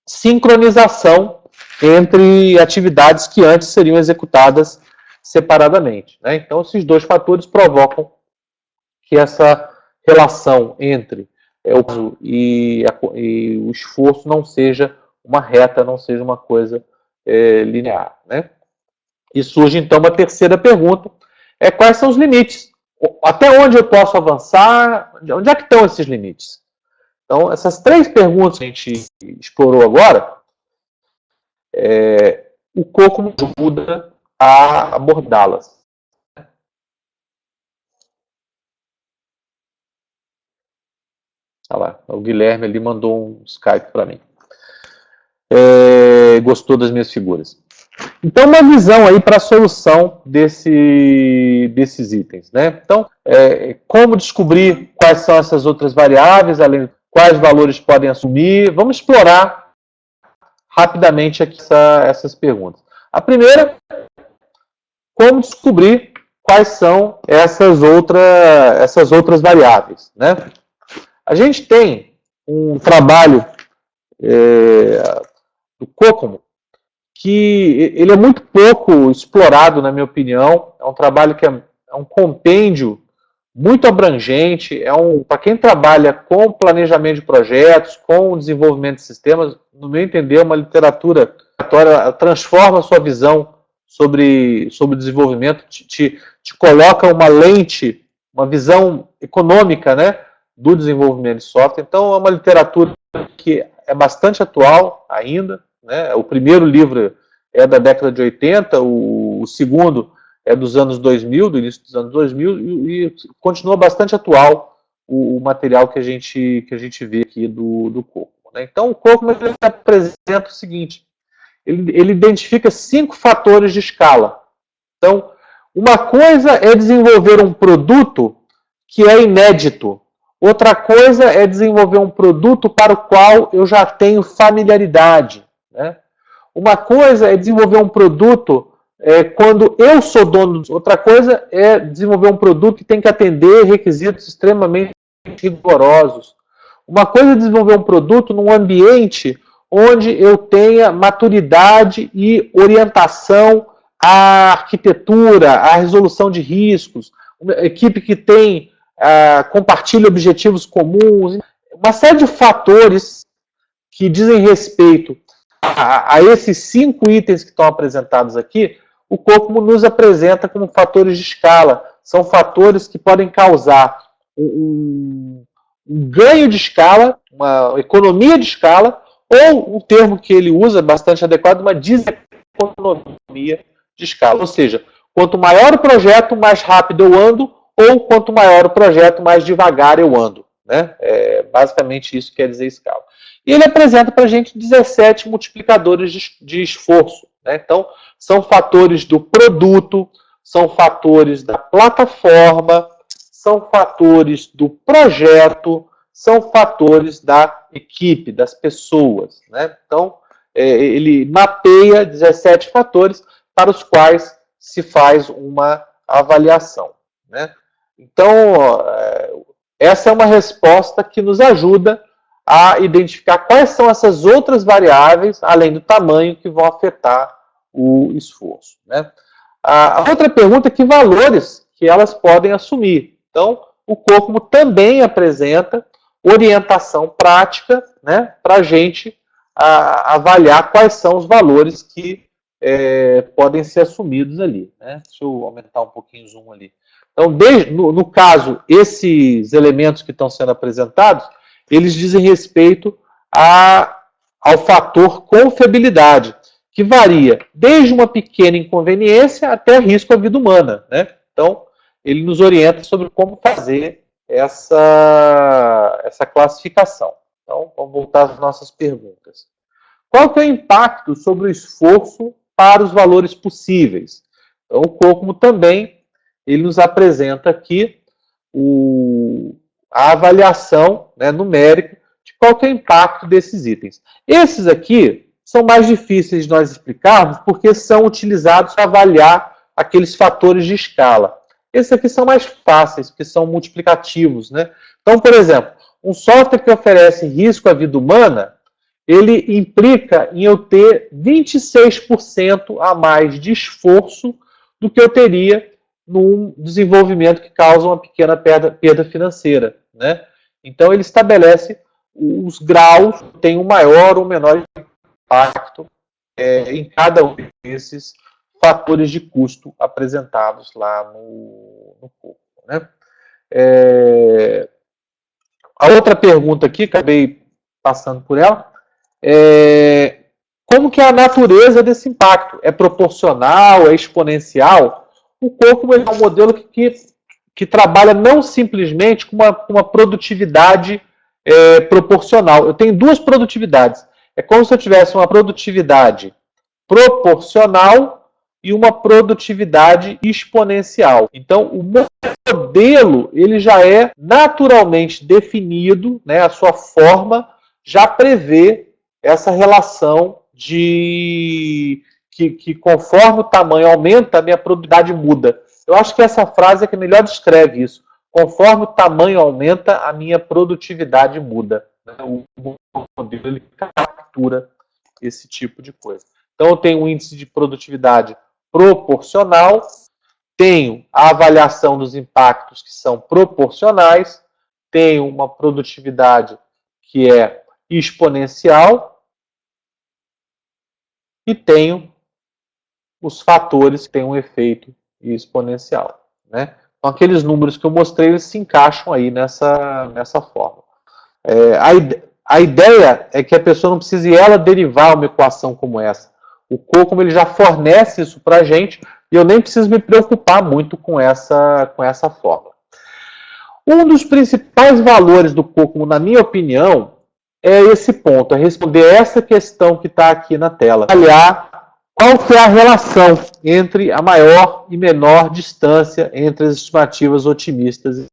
sincronização entre atividades que antes seriam executadas separadamente. Né? Então, esses dois fatores provocam que essa relação entre o uso e o esforço não seja uma reta, não seja uma coisa linear. Né? E surge, então, uma terceira pergunta, quais são os limites? Até onde eu posso avançar? Onde é que estão esses limites? Então, essas três perguntas que a gente explorou agora, o COCOMO ajuda a abordá-las. Olha lá, o Guilherme ali mandou um Skype para mim. Gostou das minhas figuras. Então, uma visão aí para a solução desses itens. Né? Então, como descobrir quais são essas outras variáveis, além de quais valores podem assumir. Vamos explorar rapidamente aqui essas perguntas. A primeira, como descobrir quais são essas outras variáveis. Né? A gente tem um trabalho do COCOMO que ele é muito pouco explorado, na minha opinião. É um trabalho que é um compêndio muito abrangente, para quem trabalha com planejamento de projetos, com desenvolvimento de sistemas, no meu entender, é uma literatura que transforma a sua visão sobre desenvolvimento, te coloca uma lente, uma visão econômica, né, do desenvolvimento de software. Então, é uma literatura que é bastante atual ainda. Né? O primeiro livro é da década de 80, o segundo é dos anos 2000, do início dos anos 2000, e continua bastante atual o material que a gente vê aqui do COCOMO. Né? Então, o COCOMO apresenta o seguinte, ele identifica 5 fatores de escala. Então, uma coisa é desenvolver um produto que é inédito. Outra coisa é desenvolver um produto para o qual eu já tenho familiaridade. Né? Uma coisa é desenvolver um produto quando eu sou dono. Outra coisa é desenvolver um produto que tem que atender requisitos extremamente rigorosos. Uma coisa é desenvolver um produto num ambiente onde eu tenha maturidade e orientação à arquitetura, à resolução de riscos, uma equipe que compartilha objetivos comuns, uma série de fatores que dizem respeito a esses 5 itens que estão apresentados aqui. O COCOMO nos apresenta como fatores de escala. São fatores que podem causar um ganho de escala, uma economia de escala, ou um termo que ele usa bastante adequado, uma deseconomia de escala. Ou seja, quanto maior o projeto, mais rápido eu ando, ou quanto maior o projeto, mais devagar eu ando. Né? Basicamente isso quer dizer escala. E ele apresenta para a gente 17 multiplicadores de esforço. Né? Então, são fatores do produto, são fatores da plataforma, são fatores do projeto, são fatores da equipe, das pessoas. Né? Então, ele mapeia 17 fatores para os quais se faz uma avaliação. Né? Então, essa é uma resposta que nos ajuda a identificar quais são essas outras variáveis, além do tamanho, que vão afetar o esforço. Né? A outra pergunta é que valores que elas podem assumir. Então, o COCOMO também apresenta orientação prática, né, para a gente avaliar quais são os valores que podem ser assumidos ali. Né? Deixa eu aumentar um pouquinho o zoom ali. Então, no caso, esses elementos que estão sendo apresentados, eles dizem respeito ao fator confiabilidade, que varia desde uma pequena inconveniência até risco à vida humana. Né? Então, ele nos orienta sobre como fazer essa classificação. Então, vamos voltar às nossas perguntas. Qual que é o impacto sobre o esforço para os valores possíveis? Então, o COCOMO também ele nos apresenta aqui a avaliação, né, numérica de qual que é o impacto desses itens. Esses aqui são mais difíceis de nós explicarmos porque são utilizados para avaliar aqueles fatores de escala. Esses aqui são mais fáceis, porque são multiplicativos, né? Então, por exemplo, um software que oferece risco à vida humana, ele implica em eu ter 26% a mais de esforço do que eu teria num desenvolvimento que causa uma pequena perda financeira, né? Então, ele estabelece os graus que têm um maior ou menor impacto em cada um desses fatores de custo apresentados lá no corpo, né? A outra pergunta aqui, acabei passando por ela, como que é a natureza desse impacto? É proporcional? É exponencial? O corpo é um modelo que trabalha não simplesmente com uma produtividade proporcional. Eu tenho duas produtividades. É como se eu tivesse uma produtividade proporcional e uma produtividade exponencial. Então, o modelo ele já é naturalmente definido, né, a sua forma já prevê essa relação de que conforme o tamanho aumenta, a minha produtividade muda. Eu acho que essa frase é que melhor descreve isso. Conforme o tamanho aumenta, a minha produtividade muda. O modelo ele captura esse tipo de coisa. Então, eu tenho um índice de produtividade proporcional, tenho a avaliação dos impactos que são proporcionais, tenho uma produtividade que é exponencial e tenho os fatores que têm um efeito exponencial, né? Então, aqueles números que eu mostrei, eles se encaixam aí nessa forma. A ideia é que a pessoa não precise ela derivar uma equação como essa. O COCOMO ele já fornece isso para a gente e eu nem preciso me preocupar muito com essa fórmula. Um dos principais valores do COCOMO, na minha opinião, é esse ponto, é responder essa questão que está aqui na tela. Olhar qual que é a relação entre a maior e menor distância entre as estimativas otimistas e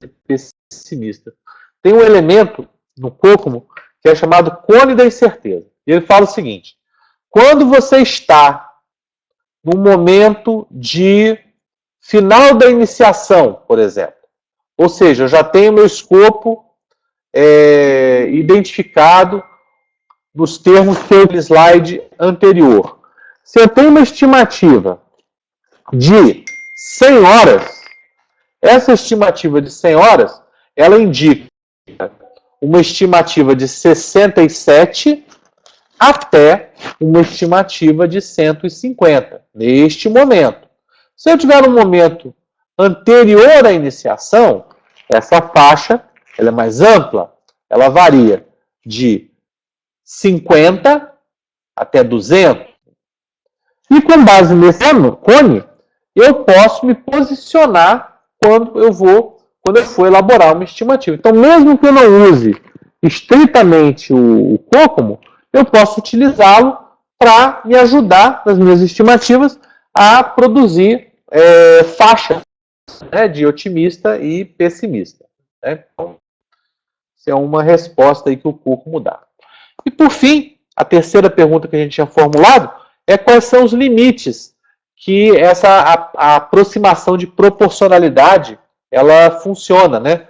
pessimistas. Tem um elemento no COCOMO que é chamado cone da incerteza. E ele fala o seguinte: quando você está no momento de final da iniciação, por exemplo, ou seja, eu já tenho meu escopo identificado nos termos que eu no slide anterior. Se eu tenho uma estimativa de 100 horas, essa estimativa de 100 horas, ela indica uma estimativa de 67 até uma estimativa de 150, neste momento. Se eu tiver um momento anterior à iniciação, essa faixa ela é mais ampla, ela varia de 50 até 200. E com base nesse cone, eu posso me posicionar quando eu for elaborar uma estimativa. Então, mesmo que eu não use estritamente o COCOMO, eu posso utilizá-lo para me ajudar nas minhas estimativas a produzir faixas, né, de otimista e pessimista. Né? Então, essa é uma resposta aí que o COCOMO dá. E por fim, a terceira pergunta que a gente tinha formulado é quais são os limites que a aproximação de proporcionalidade ela funciona, né?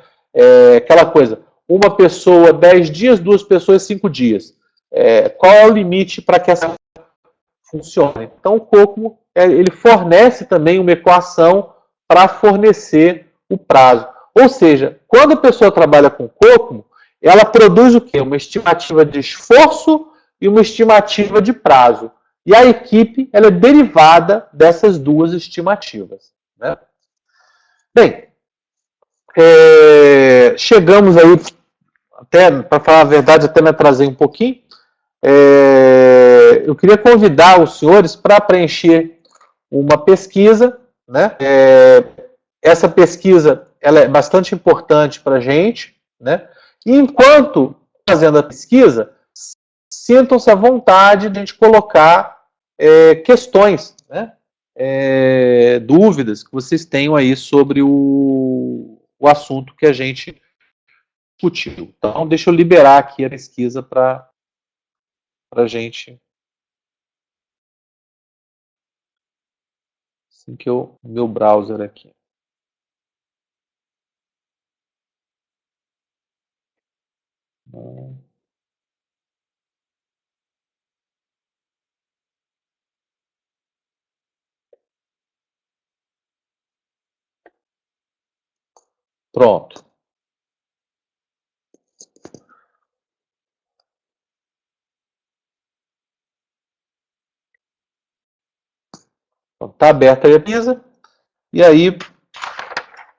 Aquela coisa, uma pessoa 10 dias, duas pessoas 5 dias. Qual é o limite para que essa funcione? Então, o COCOMO ele fornece também uma equação para fornecer o prazo. Ou seja, quando a pessoa trabalha com COCOMO, ela produz o quê? Uma estimativa de esforço e uma estimativa de prazo. E a equipe ela é derivada dessas duas estimativas. Né? Bem, chegamos aí, até para falar a verdade, até me atrasei um pouquinho. Eu queria convidar os senhores para preencher uma pesquisa. Né? Essa pesquisa ela é bastante importante para a gente. Né? E enquanto fazendo a pesquisa, sintam-se à vontade de a gente colocar questões, né? Dúvidas que vocês tenham aí sobre o assunto que a gente discutiu. Então, deixa eu liberar aqui a pesquisa para a gente. Assim que eu. Meu browser aqui. Pronto. Está aberta aí a pesquisa. E aí,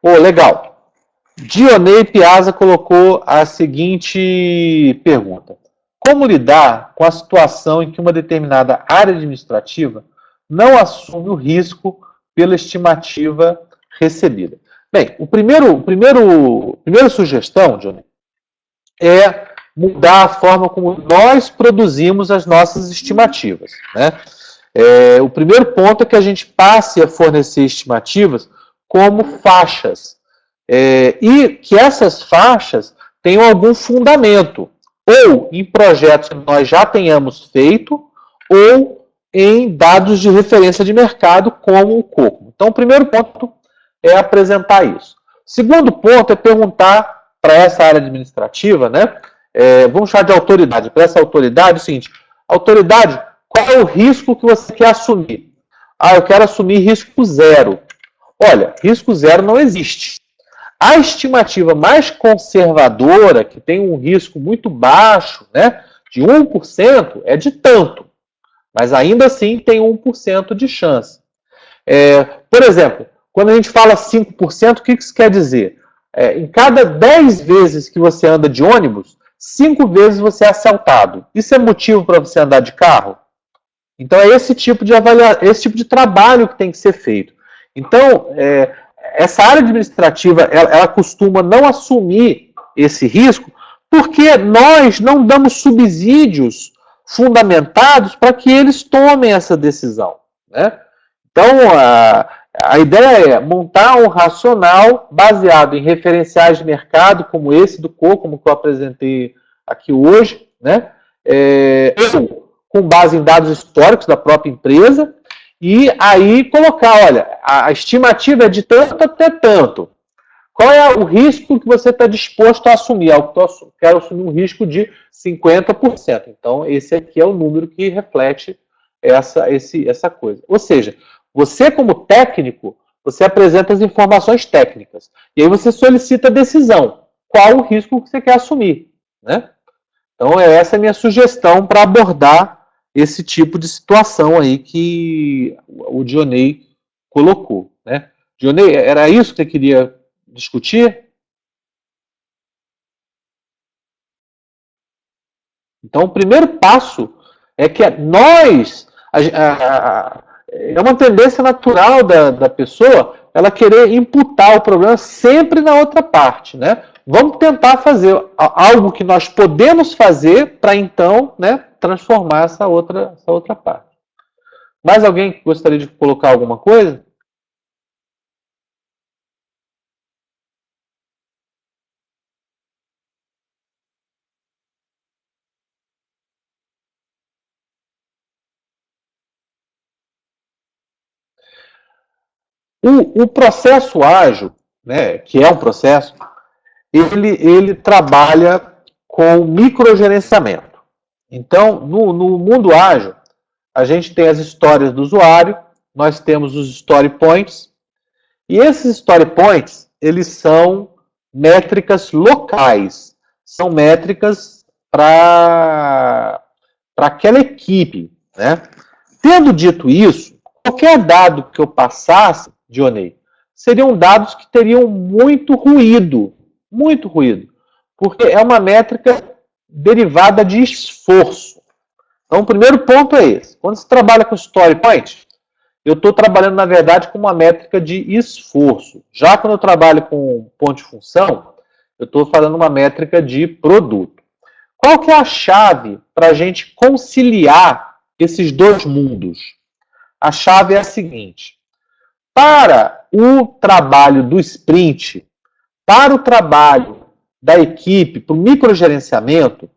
legal. Dionei Piazza colocou a seguinte pergunta: como lidar com a situação em que uma determinada área administrativa não assume o risco pela estimativa recebida? Bem, primeira sugestão, Dionei, é mudar a forma como nós produzimos as nossas estimativas, né? O primeiro ponto é que a gente passe a fornecer estimativas como faixas, e que essas faixas tenham algum fundamento, ou em projetos que nós já tenhamos feito, ou em dados de referência de mercado, como o COCO. Então, o primeiro ponto é apresentar isso. O segundo ponto é perguntar para essa área administrativa, né? Vamos chamar de autoridade. Para essa autoridade, é o seguinte: autoridade, qual é o risco que você quer assumir? Eu quero assumir risco zero. Olha, risco zero não existe. A estimativa mais conservadora, que tem um risco muito baixo, né, de 1%, é de tanto. Mas ainda assim tem 1% de chance. Por exemplo, quando a gente fala 5%, o que isso quer dizer? Em cada 10 vezes que você anda de ônibus, 5 vezes você é assaltado. Isso é motivo para você andar de carro? Então é esse tipo de trabalho que tem que ser feito. Então, essa área administrativa, ela costuma não assumir esse risco porque nós não damos subsídios fundamentados para que eles tomem essa decisão, né? Então, a ideia é montar um racional baseado em referenciais de mercado, como esse do COCO, como que eu apresentei aqui hoje, né? Com base em dados históricos da própria empresa, e aí colocar, olha, a estimativa é de tanto até tanto. Qual é o risco que você está disposto a assumir? Eu quero assumir um risco de 50%. Então, esse aqui é o número que reflete essa coisa. Ou seja, você como técnico, você apresenta as informações técnicas. E aí você solicita a decisão. Qual o risco que você quer assumir, né? Então, essa é a minha sugestão para abordar esse tipo de situação aí que o Dionei colocou, né? Dionei, era isso que você queria discutir? Então, o primeiro passo é que nós... é uma tendência natural da pessoa ela querer imputar o problema sempre na outra parte, né? Vamos tentar fazer algo que nós podemos fazer para então, né, transformar essa outra parte. Mais alguém gostaria de colocar alguma coisa? O processo ágil, né, que é um processo, ele trabalha com microgerenciamento. Então, no mundo ágil, a gente tem as histórias do usuário, nós temos os story points, e esses story points, eles são métricas locais, são métricas para aquela equipe, né? Tendo dito isso, qualquer dado que eu passasse, Dionei, seriam dados que teriam muito ruído, porque é uma métrica derivada de esforço. Então, o primeiro ponto é esse. Quando você trabalha com Story Point, eu estou trabalhando, na verdade, com uma métrica de esforço. Já quando eu trabalho com ponto de função, eu estou falando uma métrica de produto. Qual que é a chave para a gente conciliar esses dois mundos? A chave é a seguinte: para o trabalho do sprint, para o trabalho da equipe para o microgerenciamento,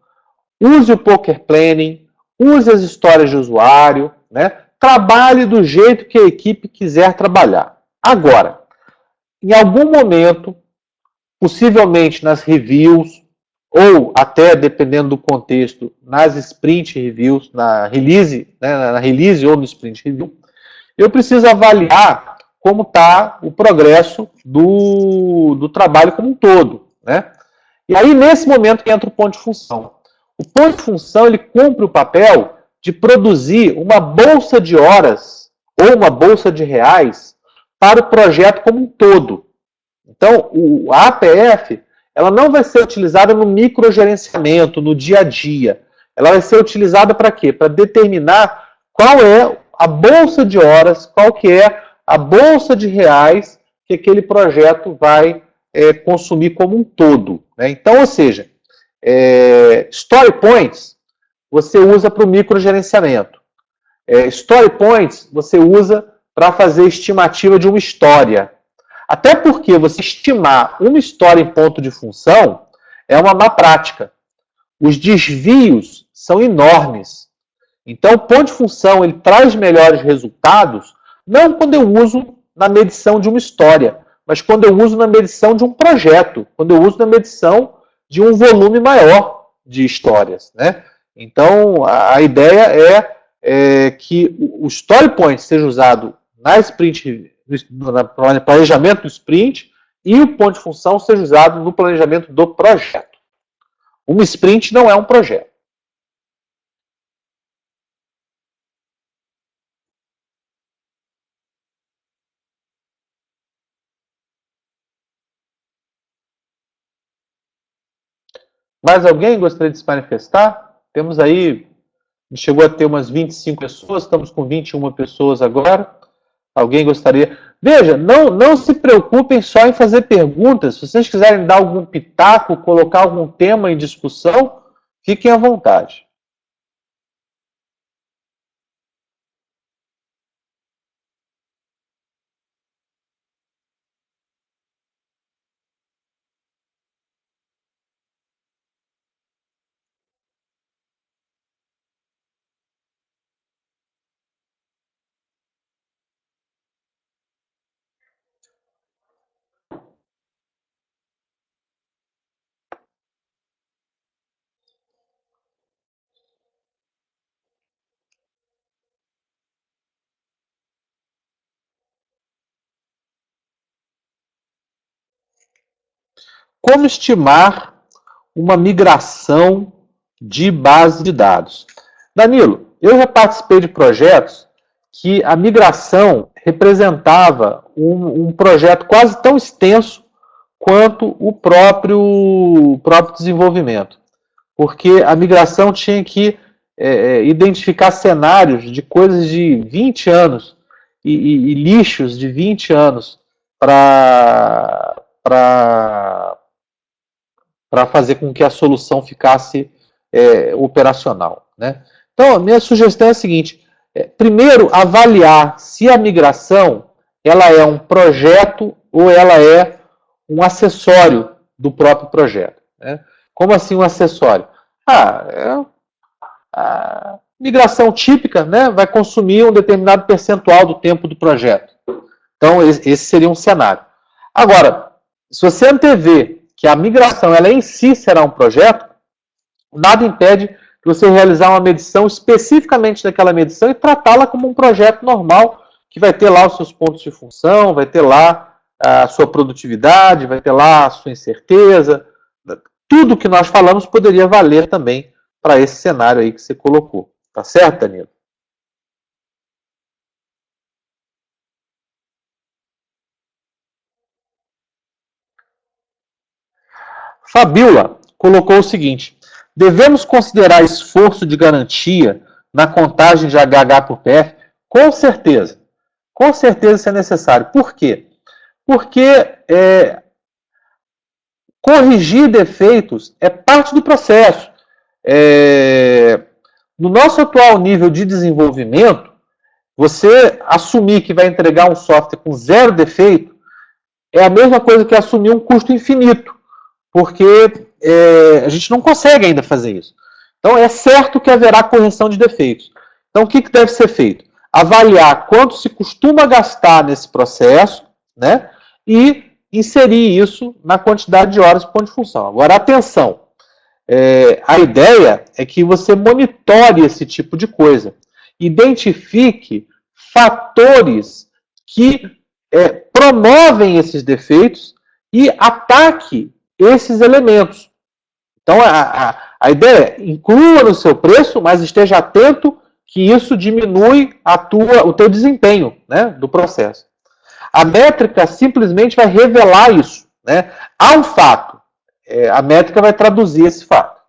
use o Poker Planning, use as histórias de usuário, né? Trabalhe do jeito que a equipe quiser trabalhar. Agora, em algum momento, possivelmente nas reviews, ou até, dependendo do contexto, nas sprint reviews, na release, né, na release ou no sprint review, eu preciso avaliar como está o progresso do trabalho como um todo, né? E aí, nesse momento, que entra o ponto de função. O ponto de função, ele cumpre o papel de produzir uma bolsa de horas ou uma bolsa de reais para o projeto como um todo. Então, a APF, ela não vai ser utilizada no microgerenciamento, no dia a dia. Ela vai ser utilizada para quê? Para determinar qual é a bolsa de horas, qual que é a bolsa de reais que aquele projeto vai consumir como um todo. Né? Então, ou seja, Story Points você usa para o microgerenciamento. Story Points você usa para fazer estimativa de uma história. Até porque você estimar uma história em ponto de função é uma má prática. Os desvios são enormes. Então, o ponto de função ele traz melhores resultados, não quando eu uso na medição de uma história, mas quando eu uso na medição de um projeto, quando eu uso na medição de um volume maior de histórias. Né? Então, a ideia é que o Story Point seja usado na sprint, no planejamento do sprint, e o ponto de função seja usado no planejamento do projeto. Um sprint não é um projeto. Mais alguém gostaria de se manifestar? Temos aí, chegou a ter umas 25 pessoas, estamos com 21 pessoas agora. Alguém gostaria? Veja, não se preocupem só em fazer perguntas. Se vocês quiserem dar algum pitaco, colocar algum tema em discussão, fiquem à vontade. Como estimar uma migração de base de dados? Danilo, eu já participei de projetos que a migração representava um projeto quase tão extenso quanto o próprio desenvolvimento. Porque a migração tinha que identificar cenários de coisas de 20 anos e lixos de 20 anos para fazer com que a solução ficasse operacional. Né? Então, a minha sugestão é a seguinte: primeiro, avaliar se a migração ela é um projeto ou ela é um acessório do próprio projeto. Né? Como assim um acessório? A migração típica, né, vai consumir um determinado percentual do tempo do projeto. Então, esse seria um cenário. Agora, se você antever que a migração ela em si será um projeto, nada impede de você realizar uma medição especificamente daquela medição e tratá-la como um projeto normal, que vai ter lá os seus pontos de função, vai ter lá a sua produtividade, vai ter lá a sua incerteza. Tudo que nós falamos poderia valer também para esse cenário aí que você colocou. Tá certo, Danilo? Fabiola colocou o seguinte: devemos considerar esforço de garantia na contagem de HH por PF? Com certeza. Com certeza isso é necessário. Por quê? Porque corrigir defeitos é parte do processo. No nosso atual nível de desenvolvimento, você assumir que vai entregar um software com zero defeito é a mesma coisa que assumir um custo infinito. porque a gente não consegue ainda fazer isso. Então, é certo que haverá correção de defeitos. Então, o que deve ser feito? Avaliar quanto se costuma gastar nesse processo, né? E inserir isso na quantidade de horas por ponto de função. Agora, atenção! A ideia é que você monitore esse tipo de coisa. Identifique fatores que promovem esses defeitos e ataque esses elementos. Então, a ideia é inclua no seu preço, mas esteja atento que isso diminui o teu desempenho, né, do processo. A métrica simplesmente vai revelar isso. Né? Há um fato. A métrica vai traduzir esse fato.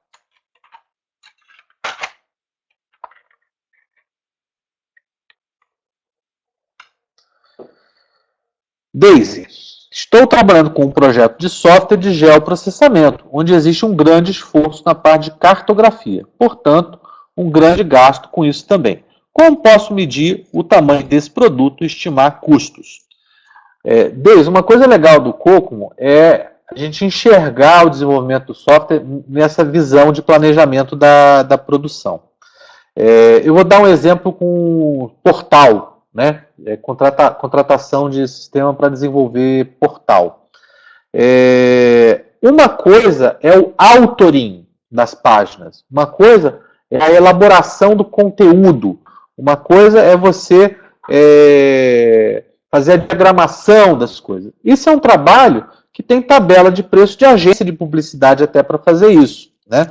Daisy, estou trabalhando com um projeto de software de geoprocessamento, onde existe um grande esforço na parte de cartografia. Portanto, um grande gasto com isso também. Como posso medir o tamanho desse produto e estimar custos? Daisy, uma coisa legal do Kokomo é a gente enxergar o desenvolvimento do software nessa visão de planejamento da produção. Eu vou dar um exemplo com o portal, né? Contratação de sistema para desenvolver portal. Uma coisa é o authoring das páginas, uma coisa é a elaboração do conteúdo, uma coisa é você fazer a diagramação das coisas. Isso é um trabalho que tem tabela de preço de agência de publicidade até para fazer isso. Né?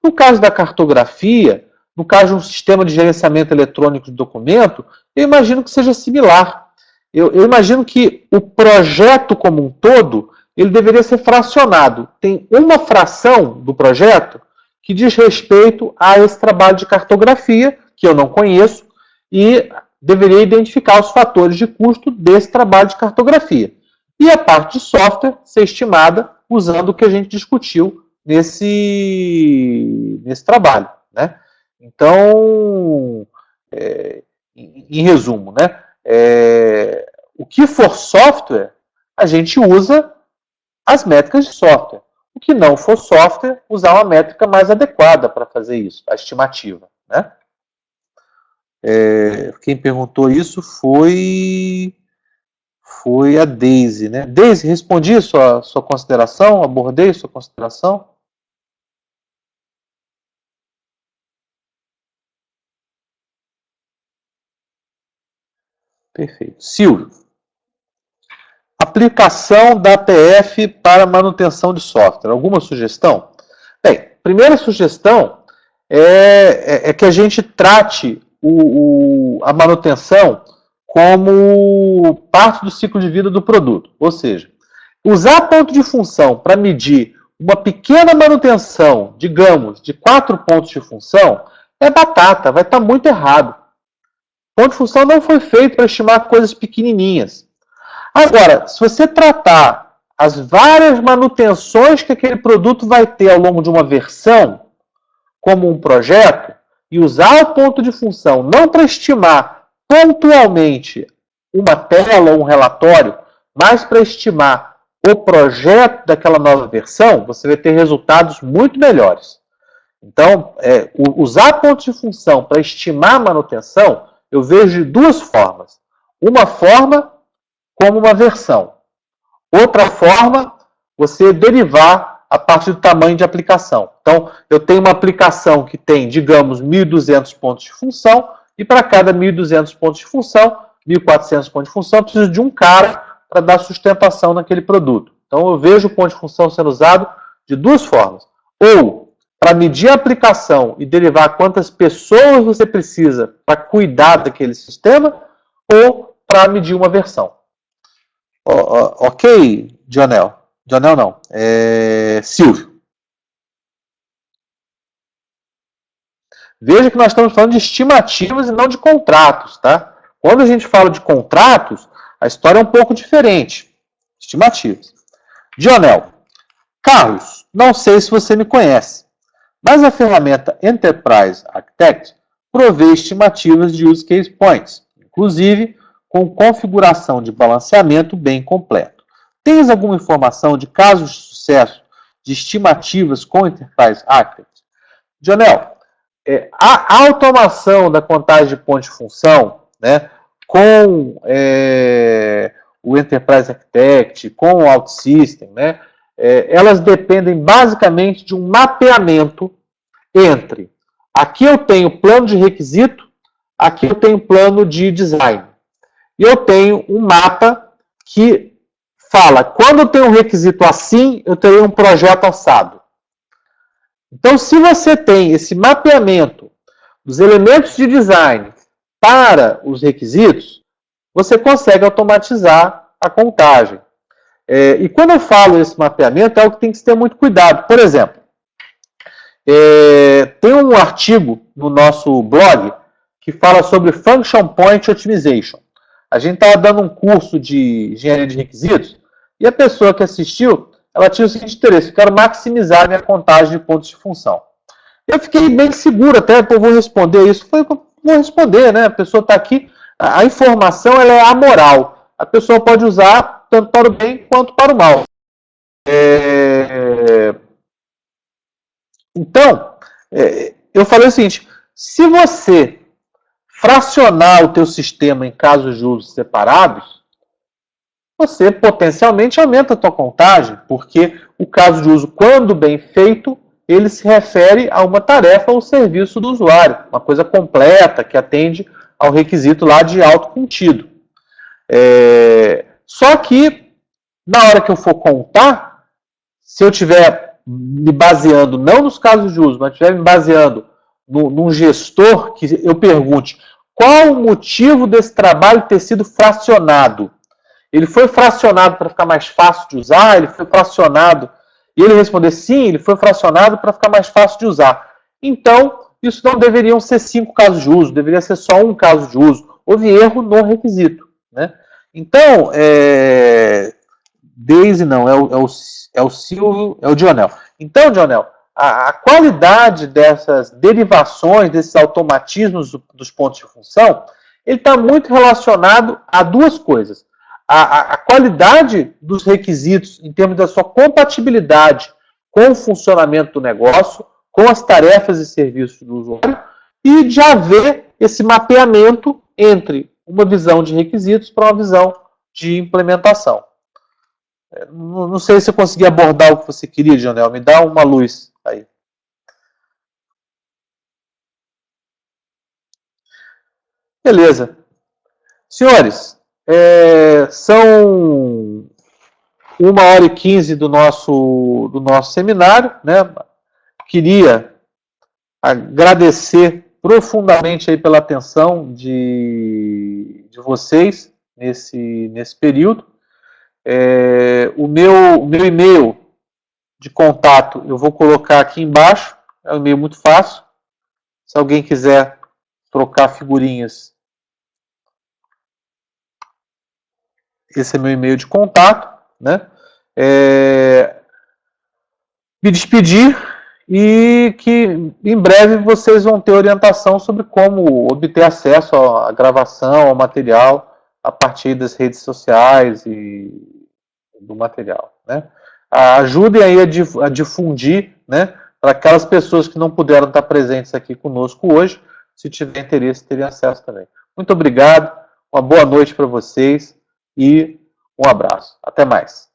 No caso da cartografia, no caso de um sistema de gerenciamento eletrônico de documento, eu imagino que seja similar. Eu imagino que o projeto como um todo, ele deveria ser fracionado. Tem uma fração do projeto que diz respeito a esse trabalho de cartografia, que eu não conheço, e deveria identificar os fatores de custo desse trabalho de cartografia. E a parte de software ser estimada usando o que a gente discutiu nesse trabalho. Né? Então, em resumo, né? O que for software, a gente usa as métricas de software. O que não for software, usar uma métrica mais adequada para fazer isso, a estimativa. Né? Quem perguntou isso foi a Daisy. Né? Daisy, respondi a sua consideração? Abordei a sua consideração? Perfeito. Silvio. Aplicação da ATF para manutenção de software. Alguma sugestão? Bem, primeira sugestão é que a gente trate a manutenção como parte do ciclo de vida do produto. Ou seja, usar ponto de função para medir uma pequena manutenção, digamos, de 4 pontos de função, é batata, vai estar muito errado. Ponto de função não foi feito para estimar coisas pequenininhas. Agora, se você tratar as várias manutenções que aquele produto vai ter ao longo de uma versão, como um projeto, e usar o ponto de função não para estimar pontualmente uma tela ou um relatório, mas para estimar o projeto daquela nova versão, você vai ter resultados muito melhores. Então, usar ponto de função para estimar a manutenção, eu vejo de duas formas. Uma forma como uma versão. Outra forma, você derivar a partir do tamanho de aplicação. Então, eu tenho uma aplicação que tem, digamos, 1.200 pontos de função, e para cada 1.200 pontos de função, 1.400 pontos de função, eu preciso de um cara para dar sustentação naquele produto. Então, eu vejo o ponto de função sendo usado de duas formas. Ou para medir a aplicação e derivar quantas pessoas você precisa para cuidar daquele sistema, ou para medir uma versão. Ok, Dionel? Dionel não. Silvio. Veja que nós estamos falando de estimativas e não de contratos, tá? Quando a gente fala de contratos, a história é um pouco diferente. Estimativas. Dionel. Carlos, não sei se você me conhece, mas a ferramenta Enterprise Architect provê estimativas de Use Case Points, inclusive com configuração de balanceamento bem completo. Tens alguma informação de casos de sucesso de estimativas com Enterprise Architect? Jonel, a automação da contagem de pontos de função, né, com o Enterprise Architect, com o OutSystem, né, elas dependem basicamente de um mapeamento entre aqui eu tenho plano de requisito, aqui eu tenho plano de design. E eu tenho um mapa que fala, quando eu tenho um requisito assim, eu terei um projeto assado. Então, se você tem esse mapeamento dos elementos de design para os requisitos, você consegue automatizar a contagem. E quando eu falo esse mapeamento, é algo que tem que se ter muito cuidado. Por exemplo, tem um artigo no nosso blog que fala sobre Function Point Optimization. A gente estava dando um curso de engenharia de requisitos e a pessoa que assistiu, ela tinha o seguinte interesse: eu quero maximizar a minha contagem de pontos de função. Eu fiquei bem seguro até, eu vou responder isso. Falei, vou responder, né? A pessoa está aqui, a informação ela é amoral. A pessoa pode usar tanto para o bem quanto para o mal. Então, eu falei o seguinte: se você fracionar o teu sistema em casos de uso separados, você potencialmente aumenta a tua contagem, porque o caso de uso, quando bem feito, ele se refere a uma tarefa ou serviço do usuário, uma coisa completa que atende ao requisito lá de alto contido. Só que, na hora que eu for contar, se eu estiver me baseando, não nos casos de uso, mas estiver me baseando num gestor, que eu pergunte qual o motivo desse trabalho ter sido fracionado. Ele foi fracionado para ficar mais fácil de usar? Ele foi fracionado? E ele responder sim, ele foi fracionado para ficar mais fácil de usar. Então, isso não deveriam ser 5 casos de uso, deveria ser só um caso de uso. Houve erro no requisito, né? Então, Daisy não, é o Silvio, é o Dionel. Então, Dionel, a qualidade dessas derivações, desses automatismos dos pontos de função, ele está muito relacionado a duas coisas. A qualidade dos requisitos em termos da sua compatibilidade com o funcionamento do negócio, com as tarefas e serviços do usuário, e de haver esse mapeamento entre uma visão de requisitos para uma visão de implementação. Não sei se eu consegui abordar o que você queria, Dionel. Me dá uma luz aí. Beleza. Senhores, são 1h15 do nosso seminário, né? Queria agradecer profundamente aí pela atenção de vocês nesse período. O meu e-mail de contato eu vou colocar aqui embaixo. É um e-mail muito fácil. Se alguém quiser trocar figurinhas, esse é meu e-mail de contato, né? Me despedir e que em breve vocês vão ter orientação sobre como obter acesso à gravação, ao material, a partir das redes sociais e do material, né? Ajudem aí a difundir, né, para aquelas pessoas que não puderam estar presentes aqui conosco hoje, se tiver interesse, terem acesso também. Muito obrigado, uma boa noite para vocês e um abraço. Até mais.